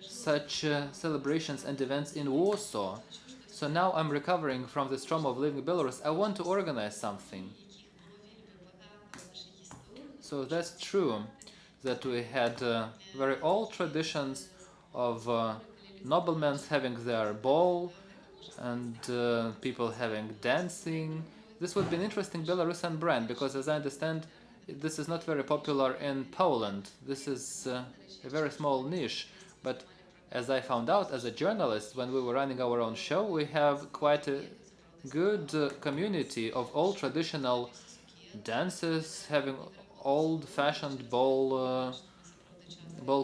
such celebrations and events in Warsaw. So now I'm recovering from this trauma of living in Belarus. I want to organize something." So that's true that we had very old traditions of noblemen having their ball and people having dancing. This would be an interesting Belarusian brand, because as I understand, this is not very popular in Poland. This is a very small niche. But as I found out as a journalist, when we were running our own show, we have quite a good community of old traditional dances, having old-fashioned ball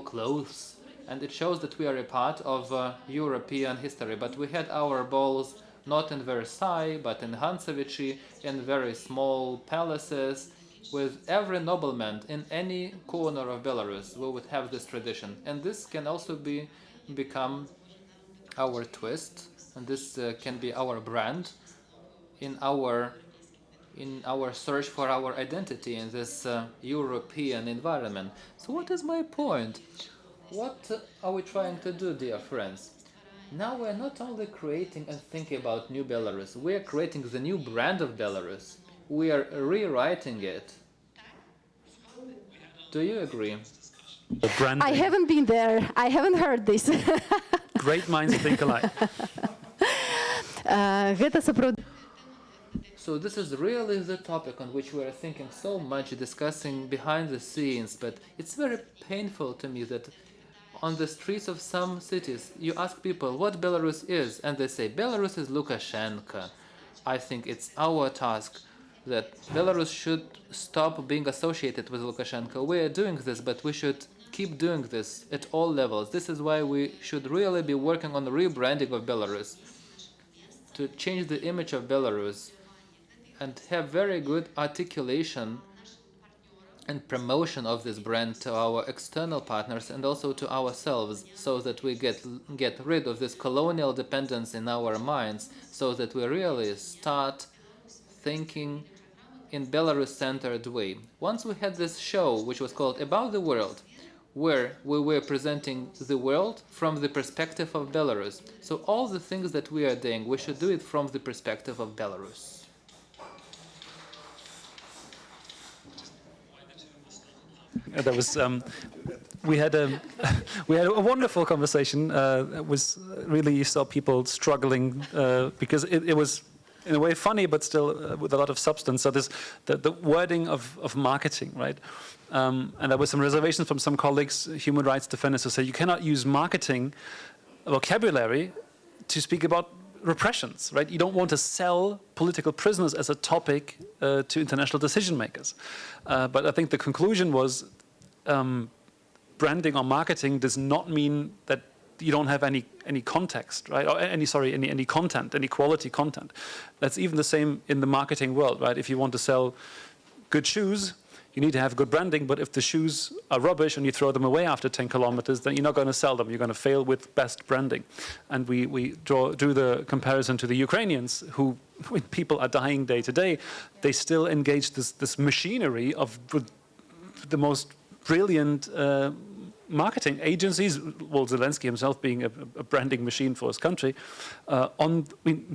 clothes, and it shows that we are a part of European history. But we had our balls not in Versailles, but in Hansevici, in very small palaces, with every nobleman in any corner of Belarus. We would have this tradition, and this can also become our twist, and this can be our brand in our search for our identity in this European environment. So what is my point? What are we trying to do, dear friends? Now we're not only creating and thinking about new Belarus, we are creating the new brand of Belarus. We are rewriting it. Do you agree? The branding. I haven't been there. I haven't heard this. Great minds think alike. Гэта сапраўды So this is really the topic on which we are thinking so much, discussing behind the scenes, but it's very painful to me that on the streets of some cities you ask people what Belarus is, and they say Belarus is Lukashenko. I think it's our task that Belarus should stop being associated with Lukashenko. We are doing this, but we should keep doing this at all levels. This is why we should really be working on the rebranding of Belarus, to change the image of Belarus and have very good articulation and promotion of this brand to our external partners and also to ourselves, so that we get rid of this colonial dependence in our minds, so that we really start thinking in Belarus-centered way. Once we had this show which was called About the World, where we were presenting the world from the perspective of Belarus. So all the things that we are doing, we should do it from the perspective of Belarus. That was we had a wonderful conversation. It was really, you saw people struggling because it was in a way funny, but still with a lot of substance. So the wording of marketing, right? And there were some reservations from some colleagues, human rights defenders, who say you cannot use marketing vocabulary to speak about repressions, right? You don't want to sell political prisoners as a topic to international decision makers. But I think the conclusion was branding or marketing does not mean that you don't have any context, right? Or any content, any quality content. That's even the same in the marketing world, right? If you want to sell good shoes, you need to have good branding, but if the shoes are rubbish and you throw them away after 10 kilometers, then you're not going to sell them. You're going to fail with best branding. And we drew the comparison to the Ukrainians, who, when people are dying day to day, they still engage this machinery of the most brilliant marketing agencies, well, Zelensky himself being a branding machine for his country,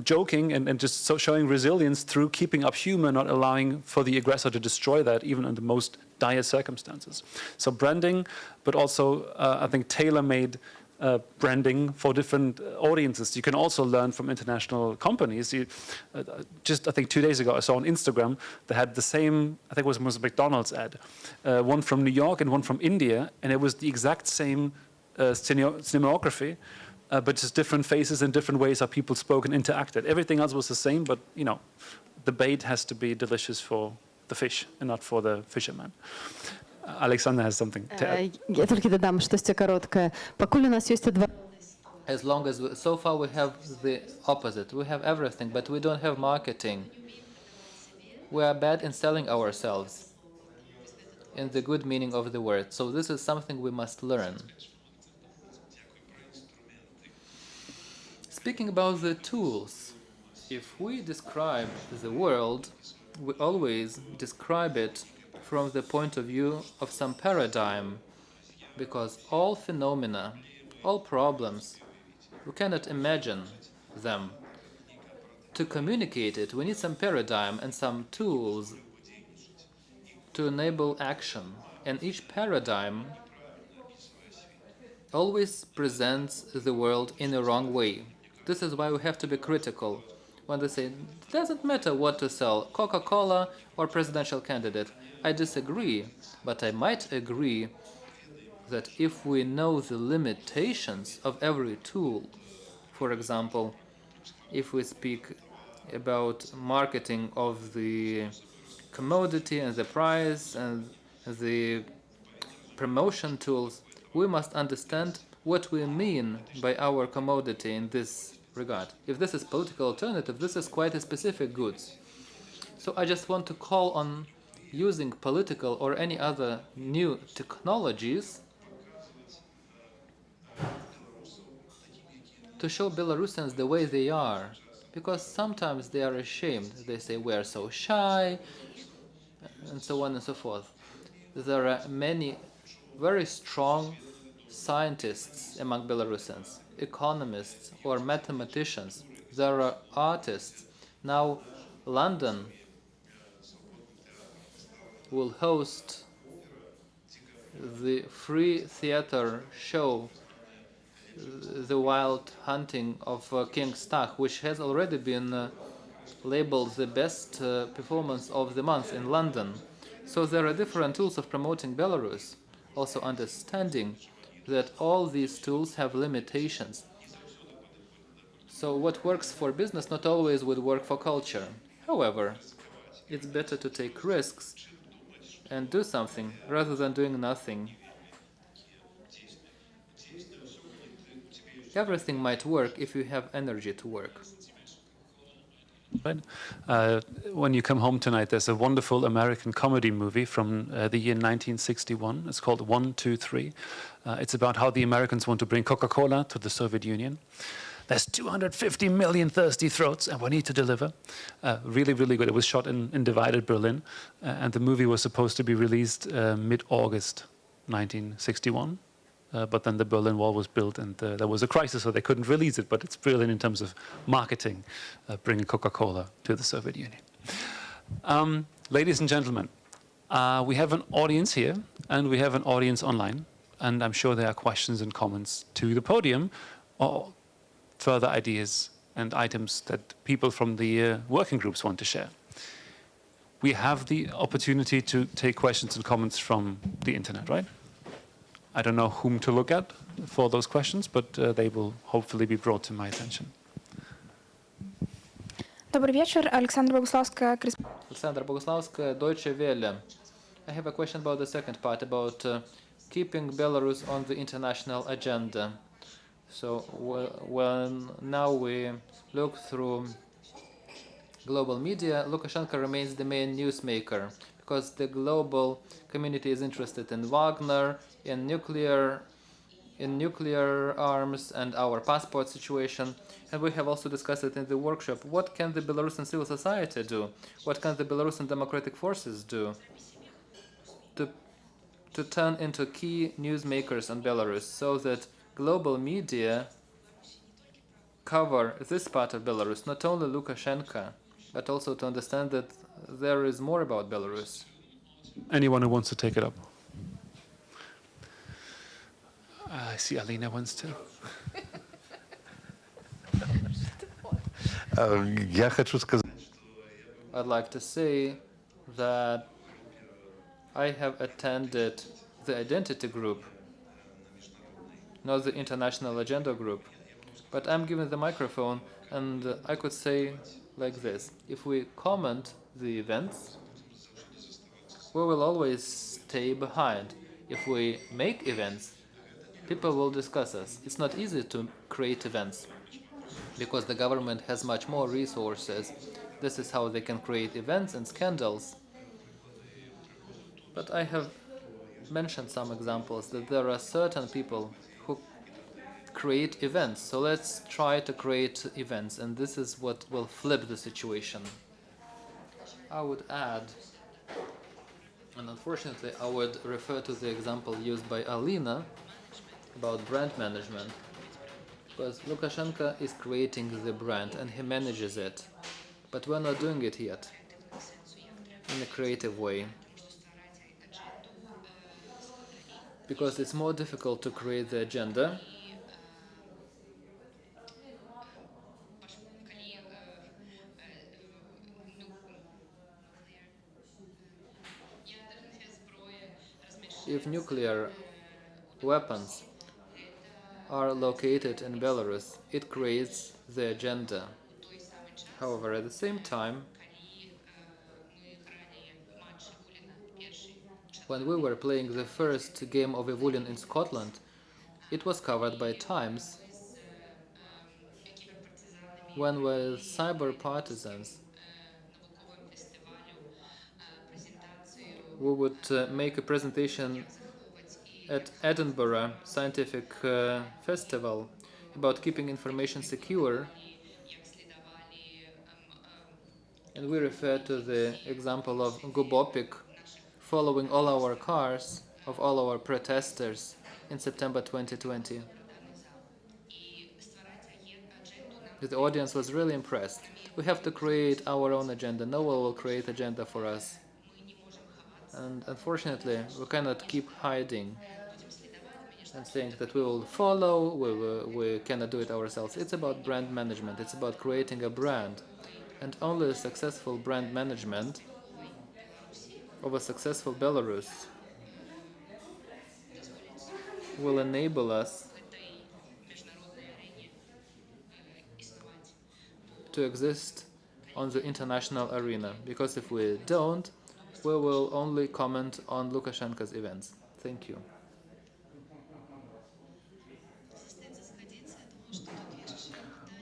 joking and just showing resilience through keeping up humor, not allowing for the aggressor to destroy that, even under the most dire circumstances. So branding, but also, I think, tailor-made branding for different audiences. You can also learn from international companies. I think 2 days ago, I saw on Instagram, they had the same, I think it was a McDonald's ad, one from New York and one from India, and it was the exact same cinematography, but just different faces and different ways how people spoke and interacted. Everything else was the same, but, you know, the bait has to be delicious for the fish and not for the fisherman. Alexander has something to add. Я тільки додам щось коротке. Покуль у нас є два. As long as so far we have the opposite. We have everything, but we don't have marketing. We are bad in selling ourselves, in the good meaning of the word. So this is something we must learn. Speaking about the tools, if we describe the world, we always describe it from the point of view of some paradigm, because all phenomena, all problems, we cannot imagine them. To communicate it, we need some paradigm and some tools to enable action. And each paradigm always presents the world in a wrong way. This is why we have to be critical. When they say, it doesn't matter what to sell, Coca-Cola or presidential candidate. I disagree, but I might agree that if we know the limitations of every tool, for example, if we speak about marketing of the commodity and the price and the promotion tools, we must understand what we mean by our commodity in this regard. If this is political alternative, this is quite a specific goods. So I just want to call on using political or any other new technologies to show Belarusians the way they are, because sometimes they are ashamed. They say we are so shy, and so on and so forth. There are many very strong scientists among Belarusians, economists or mathematicians. There are artists. Now London will host the free theater show, The Wild Hunting of King Stach, which has already been labeled the best performance of the month in London. So there are different tools of promoting Belarus, also understanding that all these tools have limitations. So what works for business not always would work for culture. However, it's better to take risks and do something rather than doing nothing. Everything might work if you have energy to work. Right. When you come home tonight, there's a wonderful American comedy movie from the year 1961. It's called 1, 2, 3. It's about how the Americans want to bring Coca-Cola to the Soviet Union. There's 250 million thirsty throats, and we need to deliver. Really, really good. It was shot in divided Berlin, and the movie was supposed to be released mid-August 1961. But then the Berlin Wall was built and there was a crisis, so they couldn't release it. But it's brilliant in terms of marketing, bringing Coca-Cola to the Soviet Union. Ladies and gentlemen, we have an audience here and we have an audience online. And I'm sure there are questions and comments to the podium or further ideas and items that people from the working groups want to share. We have the opportunity to take questions and comments from the internet, right? I don't know whom to look at for those questions, but they will hopefully be brought to my attention. Добрый вечер, Александра Богуславская. Alexandra Boguslavskaya, Deutsche Welle. I have a question about the second part, about keeping Belarus on the international agenda. So when now we look through global media, Lukashenko remains the main newsmaker because the global community is interested in Wagner, in nuclear arms and our passport situation. And we have also discussed it in the workshop. What can the Belarusian civil society do? What can the Belarusian democratic forces do to turn into key newsmakers in Belarus so that global media cover this part of Belarus, not only Lukashenko, but also to understand that there is more about Belarus? Anyone who wants to take it up? I see Alina wants to. I'd like to say that I have attended the identity group, not the international agenda group. But I'm given the microphone, and I could say like this. If we comment the events, we will always stay behind. If we make events, people will discuss us. It's not easy to create events because the government has much more resources. This is how they can create events and scandals. But I have mentioned some examples that there are certain people who create events. So let's try to create events, and this is what will flip the situation. I would add, and unfortunately I would refer to the example used by Alina about brand management, because Lukashenko is creating the brand and he manages it, but we're not doing it yet in a creative way, because it's more difficult to create the agenda. If nuclear weapons are located in Belarus, it creates the agenda. However, at the same time, when we were playing the first game of Evolin in Scotland, it was covered by Times. When with cyber partisans, we would make a presentation at Edinburgh Scientific Festival about keeping information secure, and we refer to the example of Gubopik following all our cars of all our protesters in September 2020. The audience was really impressed. We have to create our own agenda. No one will create agenda for us. And unfortunately, we cannot keep hiding and saying that we will follow, we cannot do it ourselves. It's about brand management. It's about creating a brand. And only a successful brand management of a successful Belarus will enable us to exist on the international arena. Because if we don't, we will only comment on Lukashenko's events. Thank you.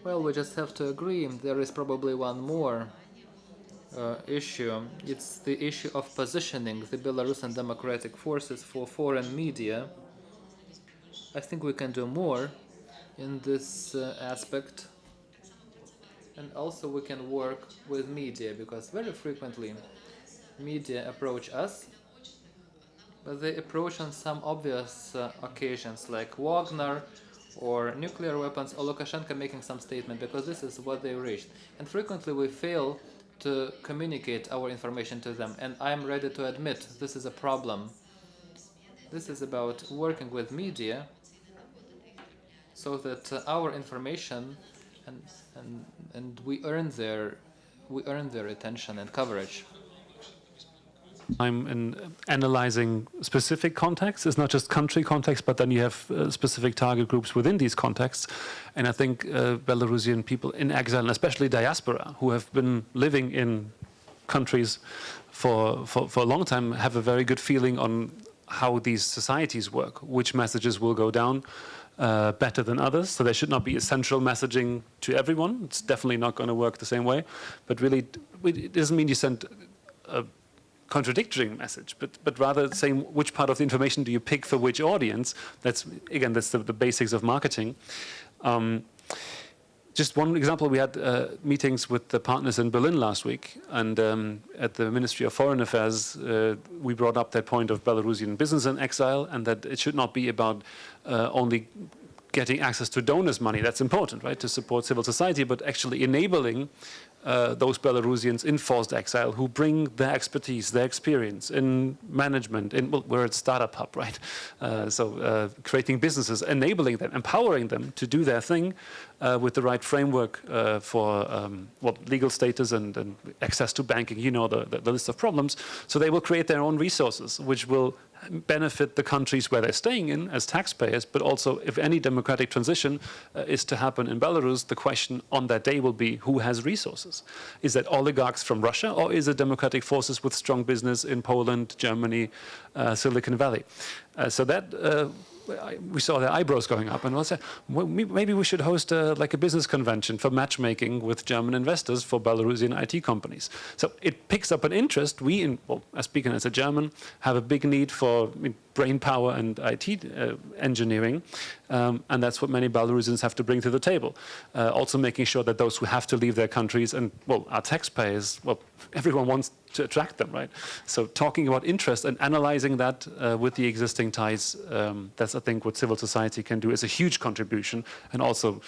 Well, we just have to agree. There is probably one more issue. It's the issue of positioning the Belarusian democratic forces for foreign media. I think we can do more in this aspect. And also we can work with media, because very frequently media approach us, but they approach on some obvious occasions like Wagner or nuclear weapons or Lukashenko making some statement, because this is what they reached. And frequently we fail to communicate our information to them, and I'm ready to admit this is a problem. This is about working with media so that our information and we earn their attention and coverage. I'm in analyzing specific contexts. It's not just country context, but then you have specific target groups within these contexts. And I think Belarusian people in exile, and especially diaspora, who have been living in countries for a long time, have a very good feeling on how these societies work, which messages will go down better than others. So there should not be a central messaging to everyone. It's definitely not going to work the same way. But really, it doesn't mean you send a contradictory message, but rather saying which part of the information do you pick for which audience. That's the basics of marketing. Just one example, we had meetings with the partners in Berlin last week, and at the Ministry of Foreign Affairs, we brought up that point of Belarusian business in exile, and that it should not be about only getting access to donors' money. That's important, right, to support civil society, but actually enabling those Belarusians in forced exile who bring their expertise, their experience in management, we're a startup hub, right? Creating businesses, enabling them, empowering them to do their thing with the right framework for legal status and access to banking, the list of problems. So they will create their own resources, which will benefit the countries where they're staying in as taxpayers, but also if any democratic transition is to happen in Belarus, the question on that day will be who has resources? Is that oligarchs from Russia, or is it democratic forces with strong business in Poland, Germany, Silicon Valley? We saw their eyebrows going up, and we'll say, well, maybe we should host a business convention for matchmaking with German investors for Belarusian IT companies. So it picks up an interest. Speaking as a German, have a big need for brain power and IT engineering, and that's what many Belarusians have to bring to the table. Also making sure that those who have to leave their countries and, are taxpayers, everyone wants to attract them, right? So talking about interest and analyzing that with the existing ties, that's, I think, what civil society can do is a huge contribution, and also,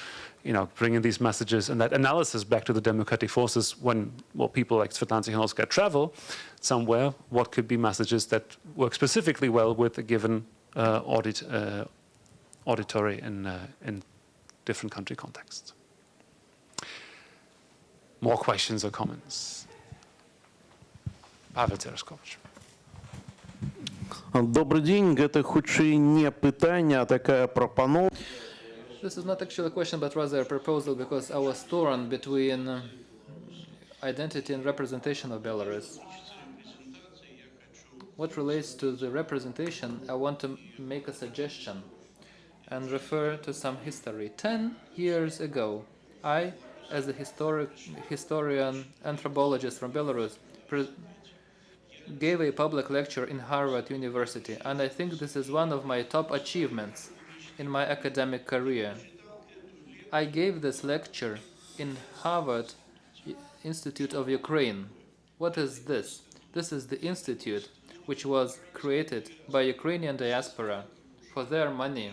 bringing these messages and that analysis back to the democratic forces when, people like Svetlana Tikhanovskaya travel somewhere, what could be messages that work specifically well with a given auditory in different country contexts. More questions or comments? Pavel Tereshkovich. Добрый день. Это хоть и не питание, а такая пропанова. This is not actually a question, but rather a proposal, because I was torn between identity and representation of Belarus. What relates to the representation, I want to make a suggestion and refer to some history. 10 years ago, I, as a historian, anthropologist from Belarus, gave a public lecture in Harvard University, and I think this is one of my top achievements in my academic career. I gave this lecture in Harvard Institute of Ukraine. What is this? This is the institute which was created by Ukrainian diaspora for their money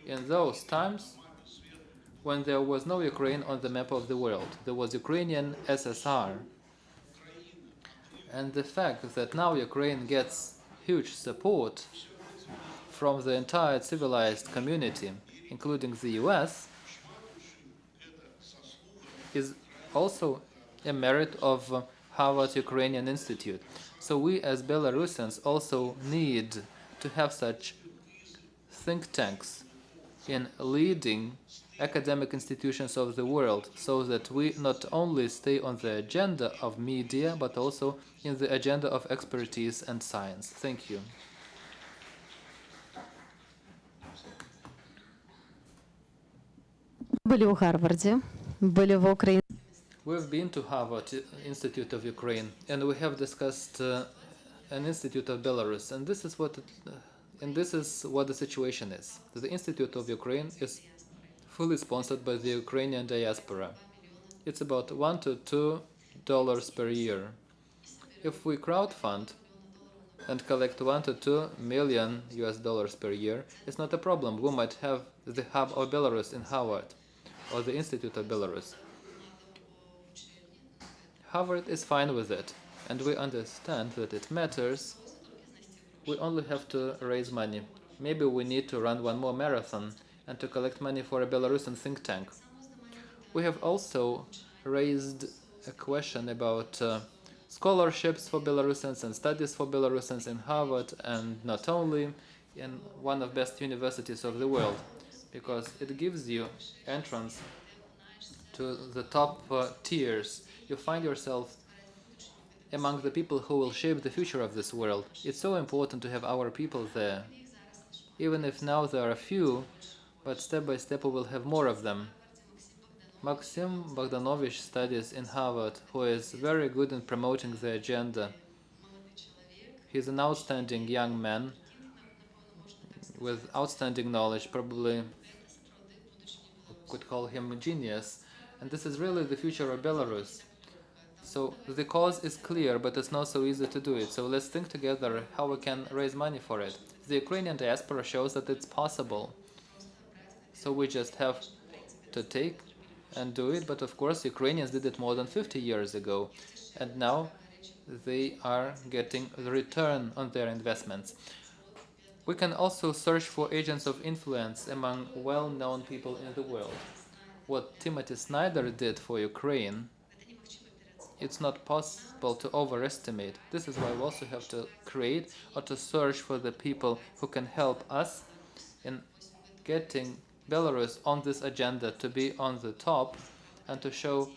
in those times when there was no Ukraine on the map of the world. There was Ukrainian SSR. And the fact that now Ukraine gets huge support from the entire civilized community, including the US, is also a merit of Harvard Ukrainian Institute. So we as Belarusians also need to have such think tanks in leading academic institutions of the world, so that we not only stay on the agenda of media, but also in the agenda of expertise and science. Thank you. Были в Гарварде, были в Украине. We've been to Harvard Institute of Ukraine, and we have discussed an institute of Belarus, and this is what the situation is. The Institute of Ukraine is fully sponsored by the Ukrainian diaspora. It's about $1 to $2 per year. If we crowdfund and collect $1 to $2 million per year, it's not a problem. We might have the hub of Belarus in Harvard, or the Institute of Belarus. Harvard is fine with it, and we understand that it matters. We only have to raise money. Maybe we need to run one more marathon and to collect money for a Belarusian think tank. We have also raised a question about scholarships for Belarusians and studies for Belarusians in Harvard, and not only in one of best universities of the world, because it gives you entrance to the top tiers. You find yourself among the people who will shape the future of this world. It's so important to have our people there. Even if now there are few, but step by step we will have more of them. Maxim Bogdanovich studies in Harvard, who is very good in promoting the agenda. He's an outstanding young man with outstanding knowledge, probably could call him a genius, and this is really the future of Belarus. So the cause is clear, but it's not so easy to do it. So let's think together how we can raise money for it. The Ukrainian diaspora shows that it's possible. So we just have to take and do it. But of course, Ukrainians did it more than 50 years ago. And now they are getting the return on their investments. We can also search for agents of influence among well-known people in the world. What Timothy Snyder did for Ukraine, it's not possible to overestimate. This is why we also have to create or to search for the people who can help us in getting Belarus on this agenda to be on the top and to show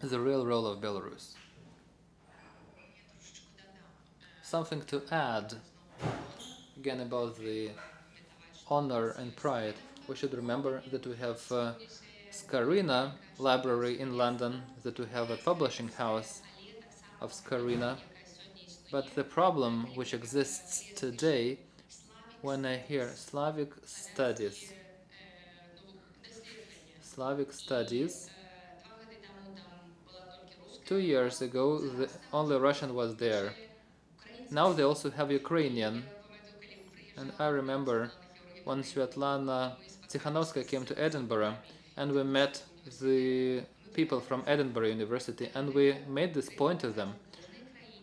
the real role of Belarus. Something to add, again, about the honor and pride. We should remember that we have Scarina Library in London, that we have a publishing house of Scarina. But the problem which exists today, when I hear Slavic studies, Slavic studies, 2 years ago only Russian was there. Now they also have Ukrainian. And I remember when Svetlana Tikhanovskaya came to Edinburgh, and we met the people from Edinburgh University, and we made this point to them.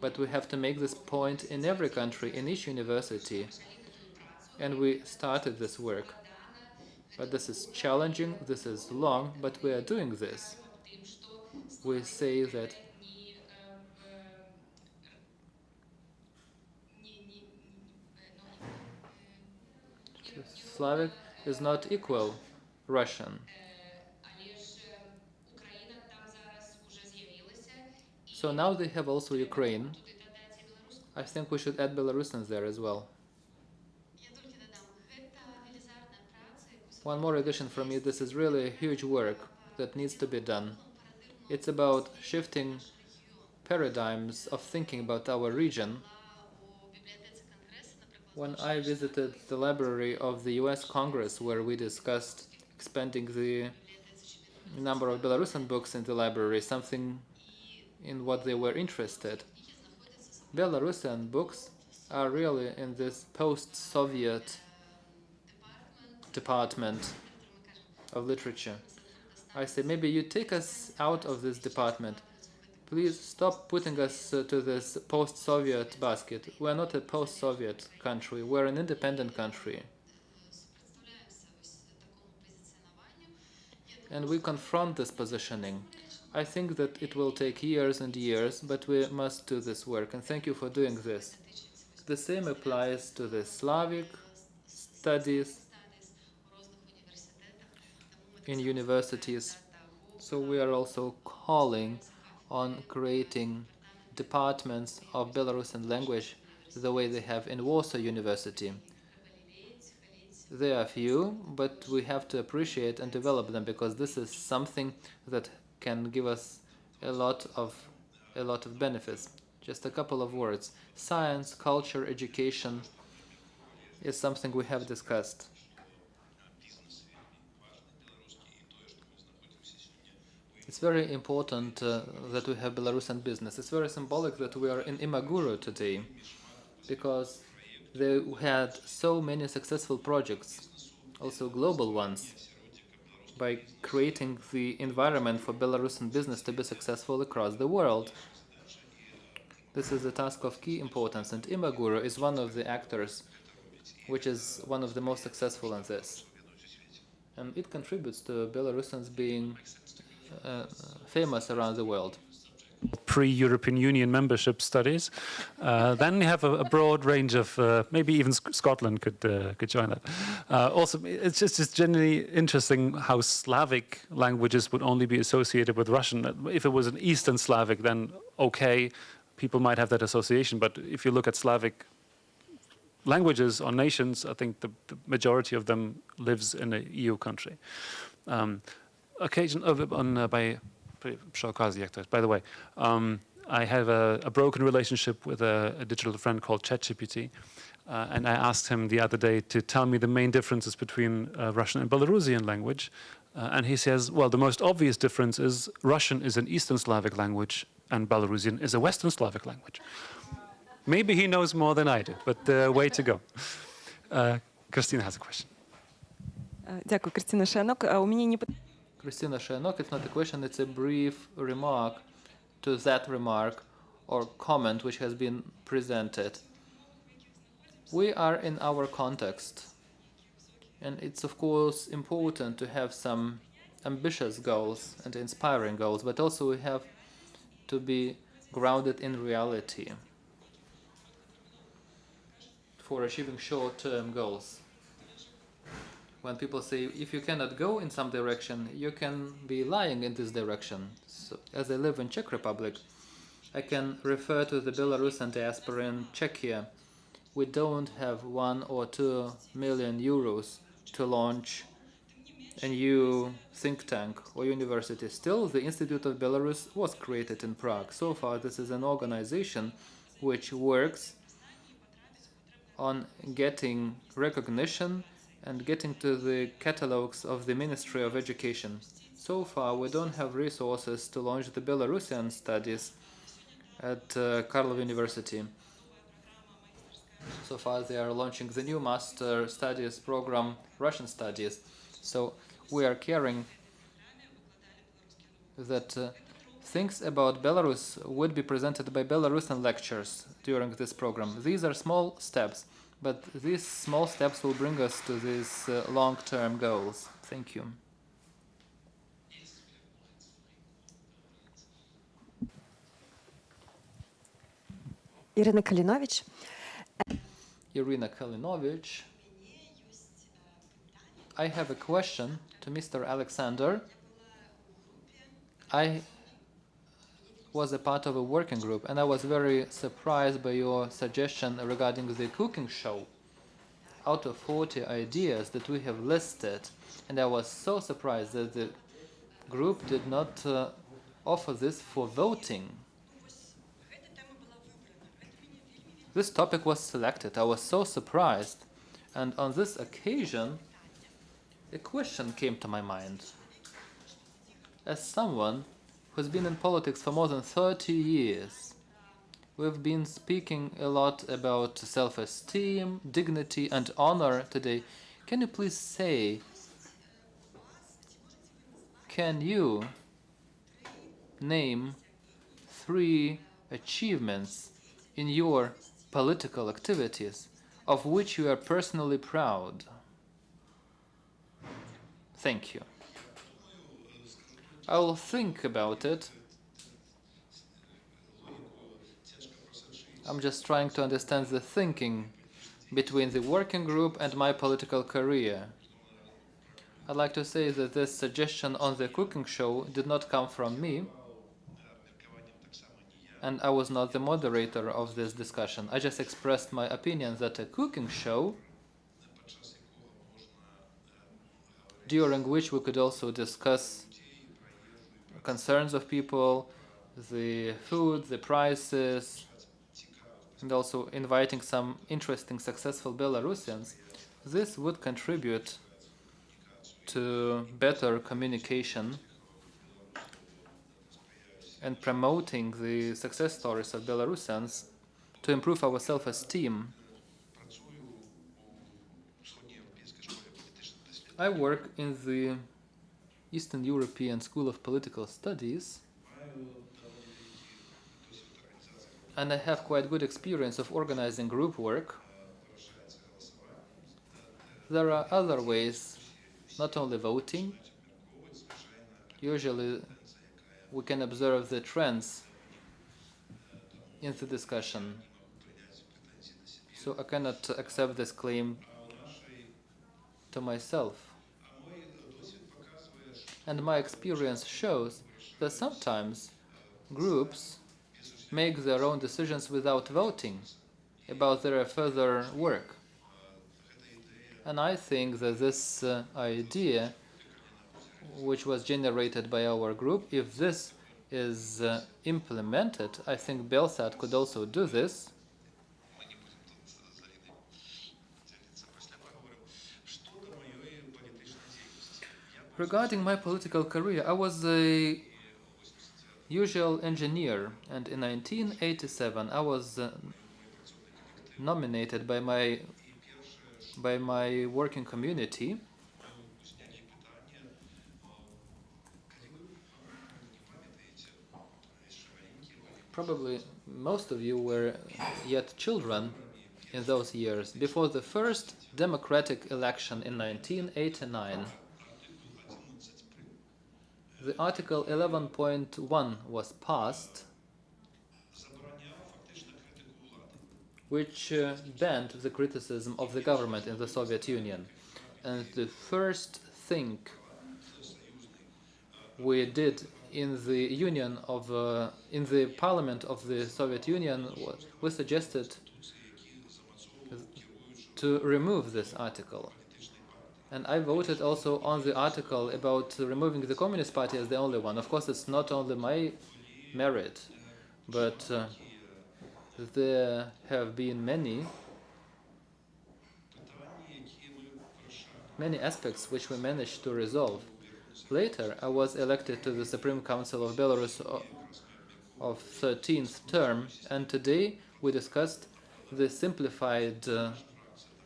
But we have to make this point in every country, in each university. And we started this work. But this is challenging, this is long, but we are doing this. We say that Slavic is not equal Russian. So now they have also Ukraine. I think we should add Belarusians there as well. One more addition from me, this is really a huge work that needs to be done. It's about shifting paradigms of thinking about our region. When I visited the library of the US Congress, where we discussed expanding the number of Belarusian books in the library, something in what they were interested, Belarusian books are really in this post-Soviet department of literature. I say, maybe you take us out of this department. Please stop putting us to this post-Soviet basket. We're not a post-Soviet country, we're an independent country. And we confront this positioning. I think that it will take years and years, but we must do this work, and thank you for doing this. The same applies to the Slavic studies in universities. So we are also calling on creating departments of Belarusian language the way they have in Warsaw University. They are few, but we have to appreciate and develop them, because this is something that can give us a lot of benefits. Just a couple of words. Science, culture, education is something we have discussed. It's very important that we have Belarusian business. It's very symbolic that we are in Imaguru today, because they had so many successful projects, also global ones, by creating the environment for Belarusian business to be successful across the world. This is a task of key importance, and Imaguru is one of the actors which is one of the most successful in this. and it contributes to Belarusians being famous around the world. Pre-European Union membership studies. Then you have a broad range of, maybe even Scotland could join that. Also, it's just generally interesting how Slavic languages would only be associated with Russian. If it was an Eastern Slavic, then okay, people might have that association. But if you look at Slavic languages or nations, I think the majority of them lives in an EU country. By the way, I have a broken relationship with a digital friend called ChatGPT, and I asked him the other day to tell me the main differences between Russian and Belarusian language, and he says, well, the most obvious difference is Russian is an Eastern Slavic language and Belarusian is a Western Slavic language. Maybe he knows more than I do, but way to go. Christina has a question. Дякую, Кристина Шенок. У меня не Christina Shenok, it's not a question, it's a brief remark to that remark or comment which has been presented. We are in our context, and it's of course important to have some ambitious goals and inspiring goals, but also we have to be grounded in reality for achieving short-term goals. When people say, if you cannot go in some direction, you can be lying in this direction. So, as I live in Czech Republic, I can refer to the Belarusian diaspora in Czechia. We don't have 1 or 2 million euros to launch a new think tank or university. Still, the Institute of Belarus was created in Prague. So far, this is an organization which works on getting recognition and getting to the catalogs of the Ministry of Education. So far, we don't have resources to launch the Belarusian studies at Karlov University. So far, they are launching the new Master Studies program, Russian Studies. So we are caring that things about Belarus would be presented by Belarusian lectures during this program. These are small steps, but these small steps will bring us to these long-term goals. Thank you. Irina Kalinovich. Irina Kalinovich. I have a question to Mr. Alexander. I was a part of a working group, and I was very surprised by your suggestion regarding the cooking show. Out of 40 ideas that we have listed, and I was so surprised that the group did not offer this for voting. This topic was selected. I was so surprised, and on this occasion, a question came to my mind. As someone who's been in politics for more than 30 years, we've been speaking a lot about self-esteem, dignity, and honor today. Can you please say, can you name 3 achievements in your political activities of which you are personally proud? Thank you. I will think about it. I'm just trying to understand the thinking between the working group and my political career. I'd like to say that this suggestion on the cooking show did not come from me, and I was not the moderator of this discussion. I just expressed my opinion that a cooking show, during which we could also discuss concerns of people, the food, the prices, and also inviting some interesting, successful Belarusians, this would contribute to better communication and promoting the success stories of Belarusians to improve our self-esteem. I work in the Eastern European School of Political Studies, and I have quite good experience of organizing group work. There are other ways not only voting. Usually we can observe the trends in the discussion. So I cannot accept this claim to myself. And my experience shows that sometimes groups make their own decisions without voting about their further work. And I think that this idea, which was generated by our group, if this is implemented, I think Belsat could also do this. Regarding my political career, I was a usual engineer, and in 1987 I was nominated by my working community probably most of you were yet children in those years, before the first democratic election in 1989. The Article 11.1 was passed, which banned the criticism of the government in the Soviet Union. And the first thing we did in the parliament of the Soviet Union, we suggested to remove this article. And I voted also on the article about removing the Communist Party as the only one. Of course, it's not only my merit, but there have been many aspects which we managed to resolve. Later, I was elected to the Supreme Council of Belarus of 13th term, and today we discussed the simplified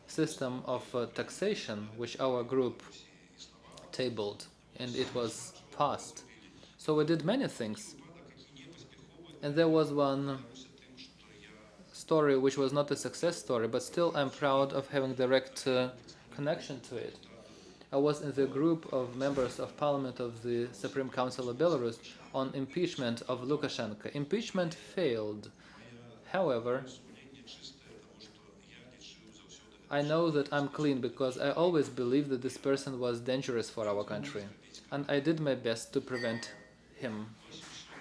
system of taxation which our group tabled, and it was passed. So we did many things. And there was one story which was not a success story, but still I'm proud of having direct connection to it. I was in the group of members of parliament of the Supreme Council of Belarus on impeachment of Lukashenko. Impeachment failed. However, I know that I'm clean because I always believed that this person was dangerous for our country. And I did my best to prevent him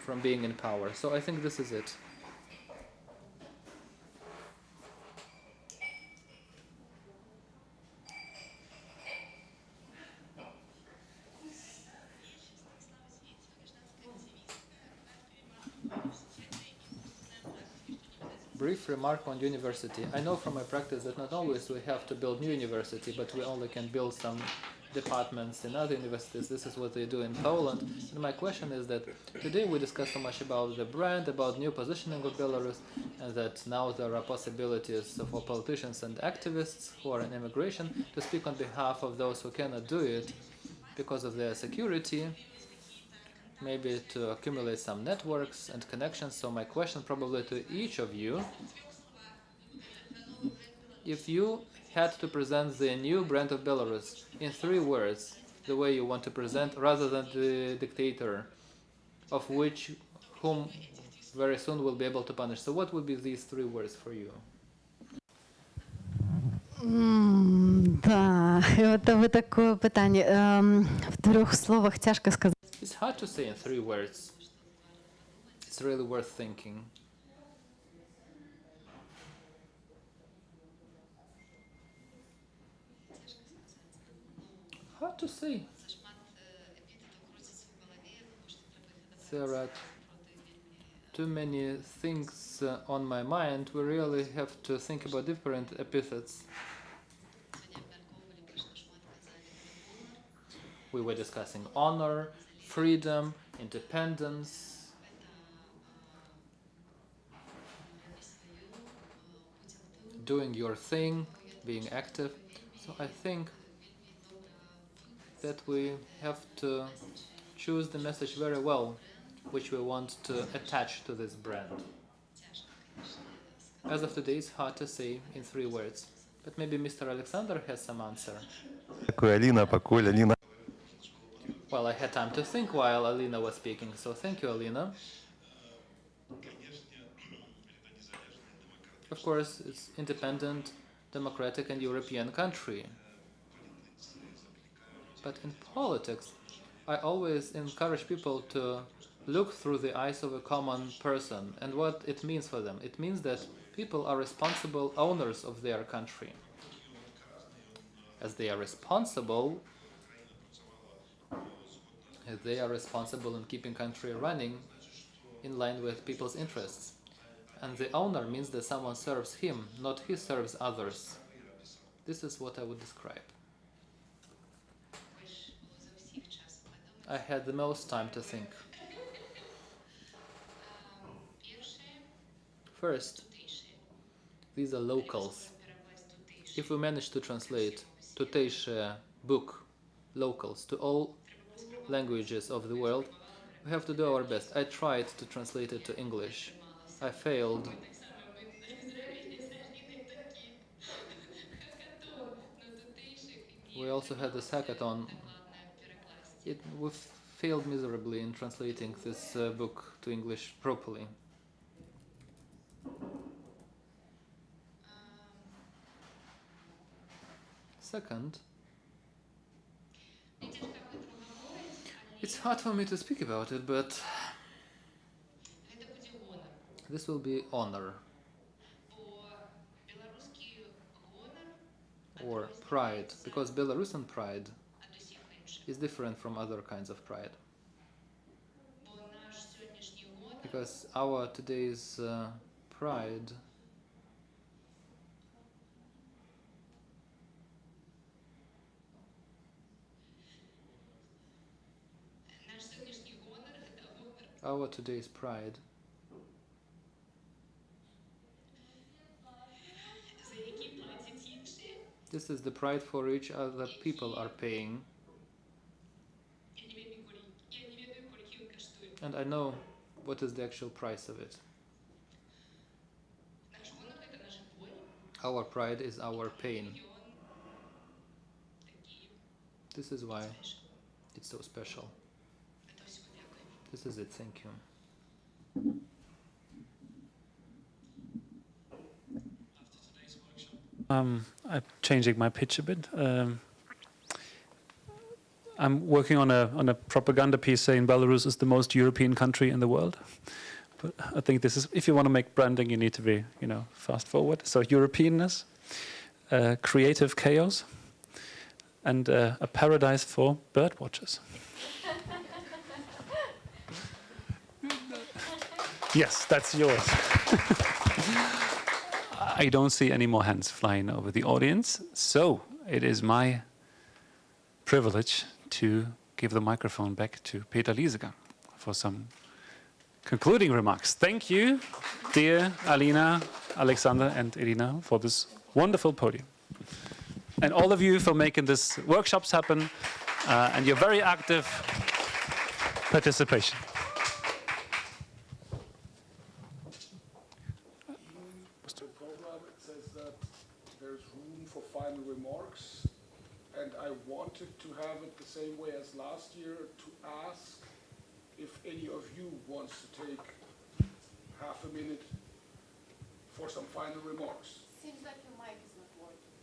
from being in power. So I think this is it. Brief remark on university. I know from my practice that not always we have to build new university, but we only can build some departments in other universities. This is what they do in Poland. And my question is that today we discussed so much about the brand, about new positioning of Belarus, and that now there are possibilities for politicians and activists who are in immigration to speak on behalf of those who cannot do it because of their security, maybe to accumulate some networks and connections. So my question probably to each of you, if you had to present the new brand of Belarus in 3 words, the way you want to present, rather than the dictator, of whom very soon will be able to punish. So what would be these 3 words for you? Да, это такое питання. В 3 словах тяжко сказати. It's hard to say in 3 words. It's really worth thinking. Hard to say. There are too many things on my mind. We really have to think about different epithets. We were discussing honor, freedom, independence. Doing your thing, being active. So I think that we have to choose the message very well, which we want to attach to this brand. As of today, it's hard to say in 3 words, but maybe Mr. Alexander has some answer. Алина, Алина. Well, I had time to think while Alina was speaking, so thank you, Alina. Of course, it's independent, democratic and European country. But in politics, I always encourage people to look through the eyes of a common person and what it means for them. It means that people are responsible owners of their country. As they are responsible in keeping country running in line with people's interests. And the owner means that someone serves him, not he serves others. This is what I would describe. I had the most time to think. First, these are locals. If we manage to translate tutejsze book, locals, to all languages of the world, we have to do our best. I tried to translate it to English. I failed. We also had this hackathon. We failed miserably in translating this book to English properly. Second, it's hard for me to speak about it, but this will be honor or pride, because Belarusian pride is different from other kinds of pride. Because our today's pride this is the pride for which other people are paying. And I know what is the actual price of it. Our pride is our pain. This is why it's so special. This is it. Thank you. I'm changing my pitch a bit. I'm working on a propaganda piece saying Belarus is the most European country in the world. But I think this is, if you want to make branding, you need to be, fast forward. So Europeanness, creative chaos, and a paradise for bird watchers. Yes, that's yours. I don't see any more hands flying over the audience, so it is my privilege to give the microphone back to Peter Liesegang for some concluding remarks. Thank you, dear Alina, Alexander, and Irina, for this wonderful podium. And all of you for making these workshops happen and your very active participation. To have it the same way as last year, to ask if any of you wants to take half a minute for some final remarks. Seems like your mic is not working.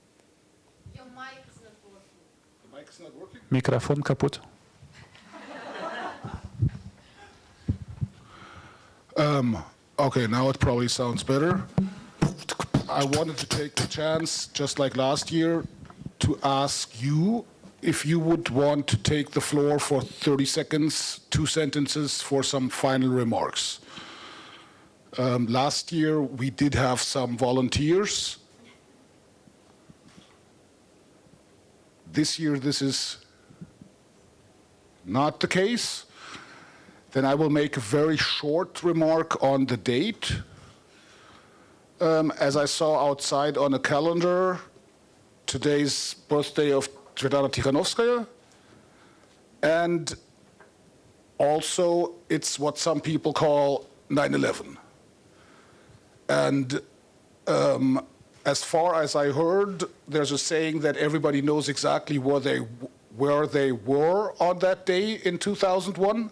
Your mic is not working. The mic is not working? Mikrofon kaputt. Okay, now it probably sounds better. I wanted to take the chance, just like last year, to ask you if you would want to take the floor for 30 seconds, 2 sentences for some final remarks. Last year we did have some volunteers. This year this is not the case. Then I will make a very short remark on the date. As I saw outside on a calendar, today's birthday of Svetlana Tikhanovskaya, and also it's what some people call 9/11. And as far as I heard, there's a saying that everybody knows exactly where they where they were on that day in 2001.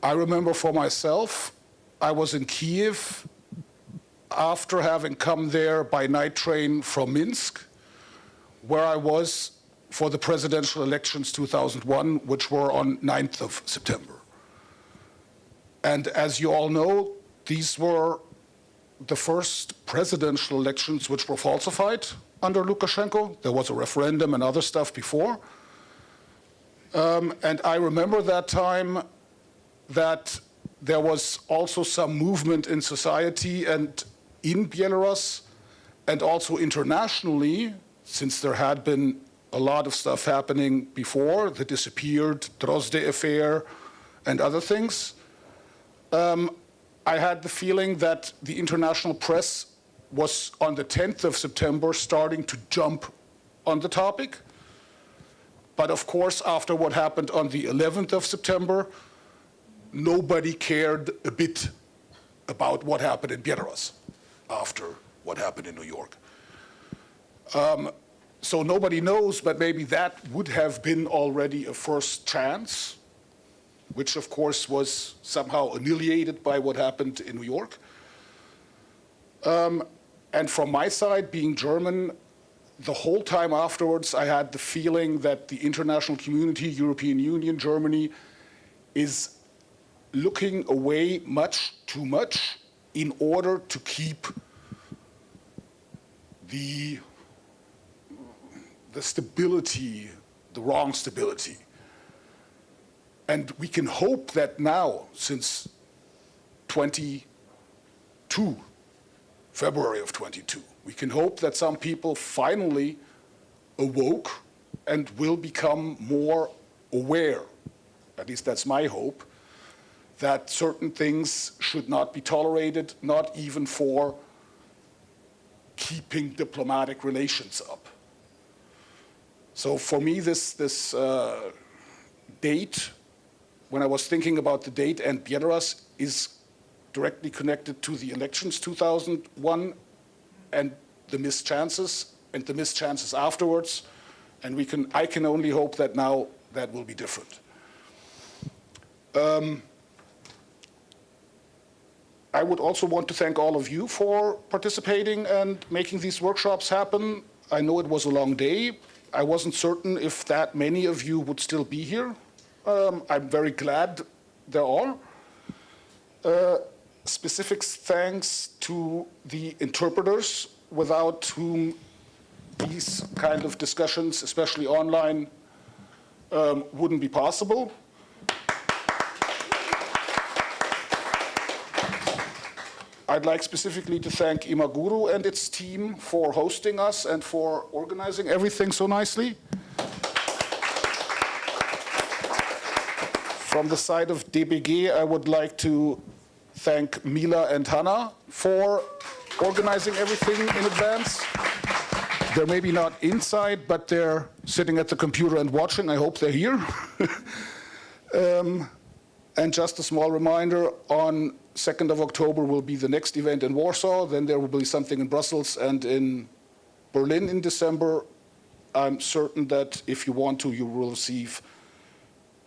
I remember for myself, I was in Kiev after having come there by night train from Minsk, where I was for the presidential elections 2001, which were on 9th of September. And as you all know, these were the first presidential elections which were falsified under Lukashenko. There was a referendum and other stuff before. And I remember that time that there was also some movement in society and in Belarus and also internationally, since there had been a lot of stuff happening before, the disappeared Drozde affair and other things. I had the feeling that the international press was on the 10th of September starting to jump on the topic. But of course, after what happened on the 11th of September, nobody cared a bit about what happened in Belarus after what happened in New York. So nobody knows, but maybe that would have been already a first chance, which of course was somehow annihilated by what happened in New York. And from my side, being German, the whole time afterwards, I had the feeling that the international community, European Union, Germany, is looking away much too much in order to keep the stability, the wrong stability. And we can hope that now, since February of 22, we can hope that some people finally awoke and will become more aware, at least that's my hope, that certain things should not be tolerated, not even for keeping diplomatic relations up. So for me, this date, when I was thinking about the date and Belarus, is directly connected to the elections 2001 and the missed chances and the missed chances afterwards. And I can only hope that now that will be different. I would also want to thank all of you for participating and making these workshops happen. I know it was a long day. I wasn't certain if that many of you would still be here. I'm very glad there are. Specific thanks to the interpreters, without whom these kind of discussions, especially online, wouldn't be possible. I'd like specifically to thank Imaguru and its team for hosting us and for organizing everything so nicely. From the side of DBG, I would like to thank Mila and Hannah for organizing everything in advance. They're maybe not inside, but they're sitting at the computer and watching. I hope they're here. And just a small reminder, on 2nd of October will be the next event in Warsaw. Then there will be something in Brussels and in Berlin in December. I'm certain that if you want to, you will receive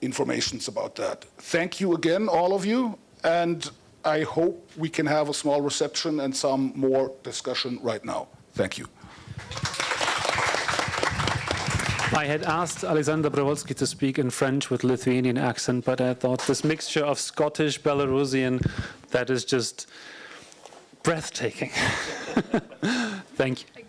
informations about that. Thank you again, all of you. And I hope we can have a small reception and some more discussion right now. Thank you. I had asked Alexander Brawolski to speak in French with Lithuanian accent, but I thought this mixture of Scottish, Belarusian, that is just breathtaking. Thank you.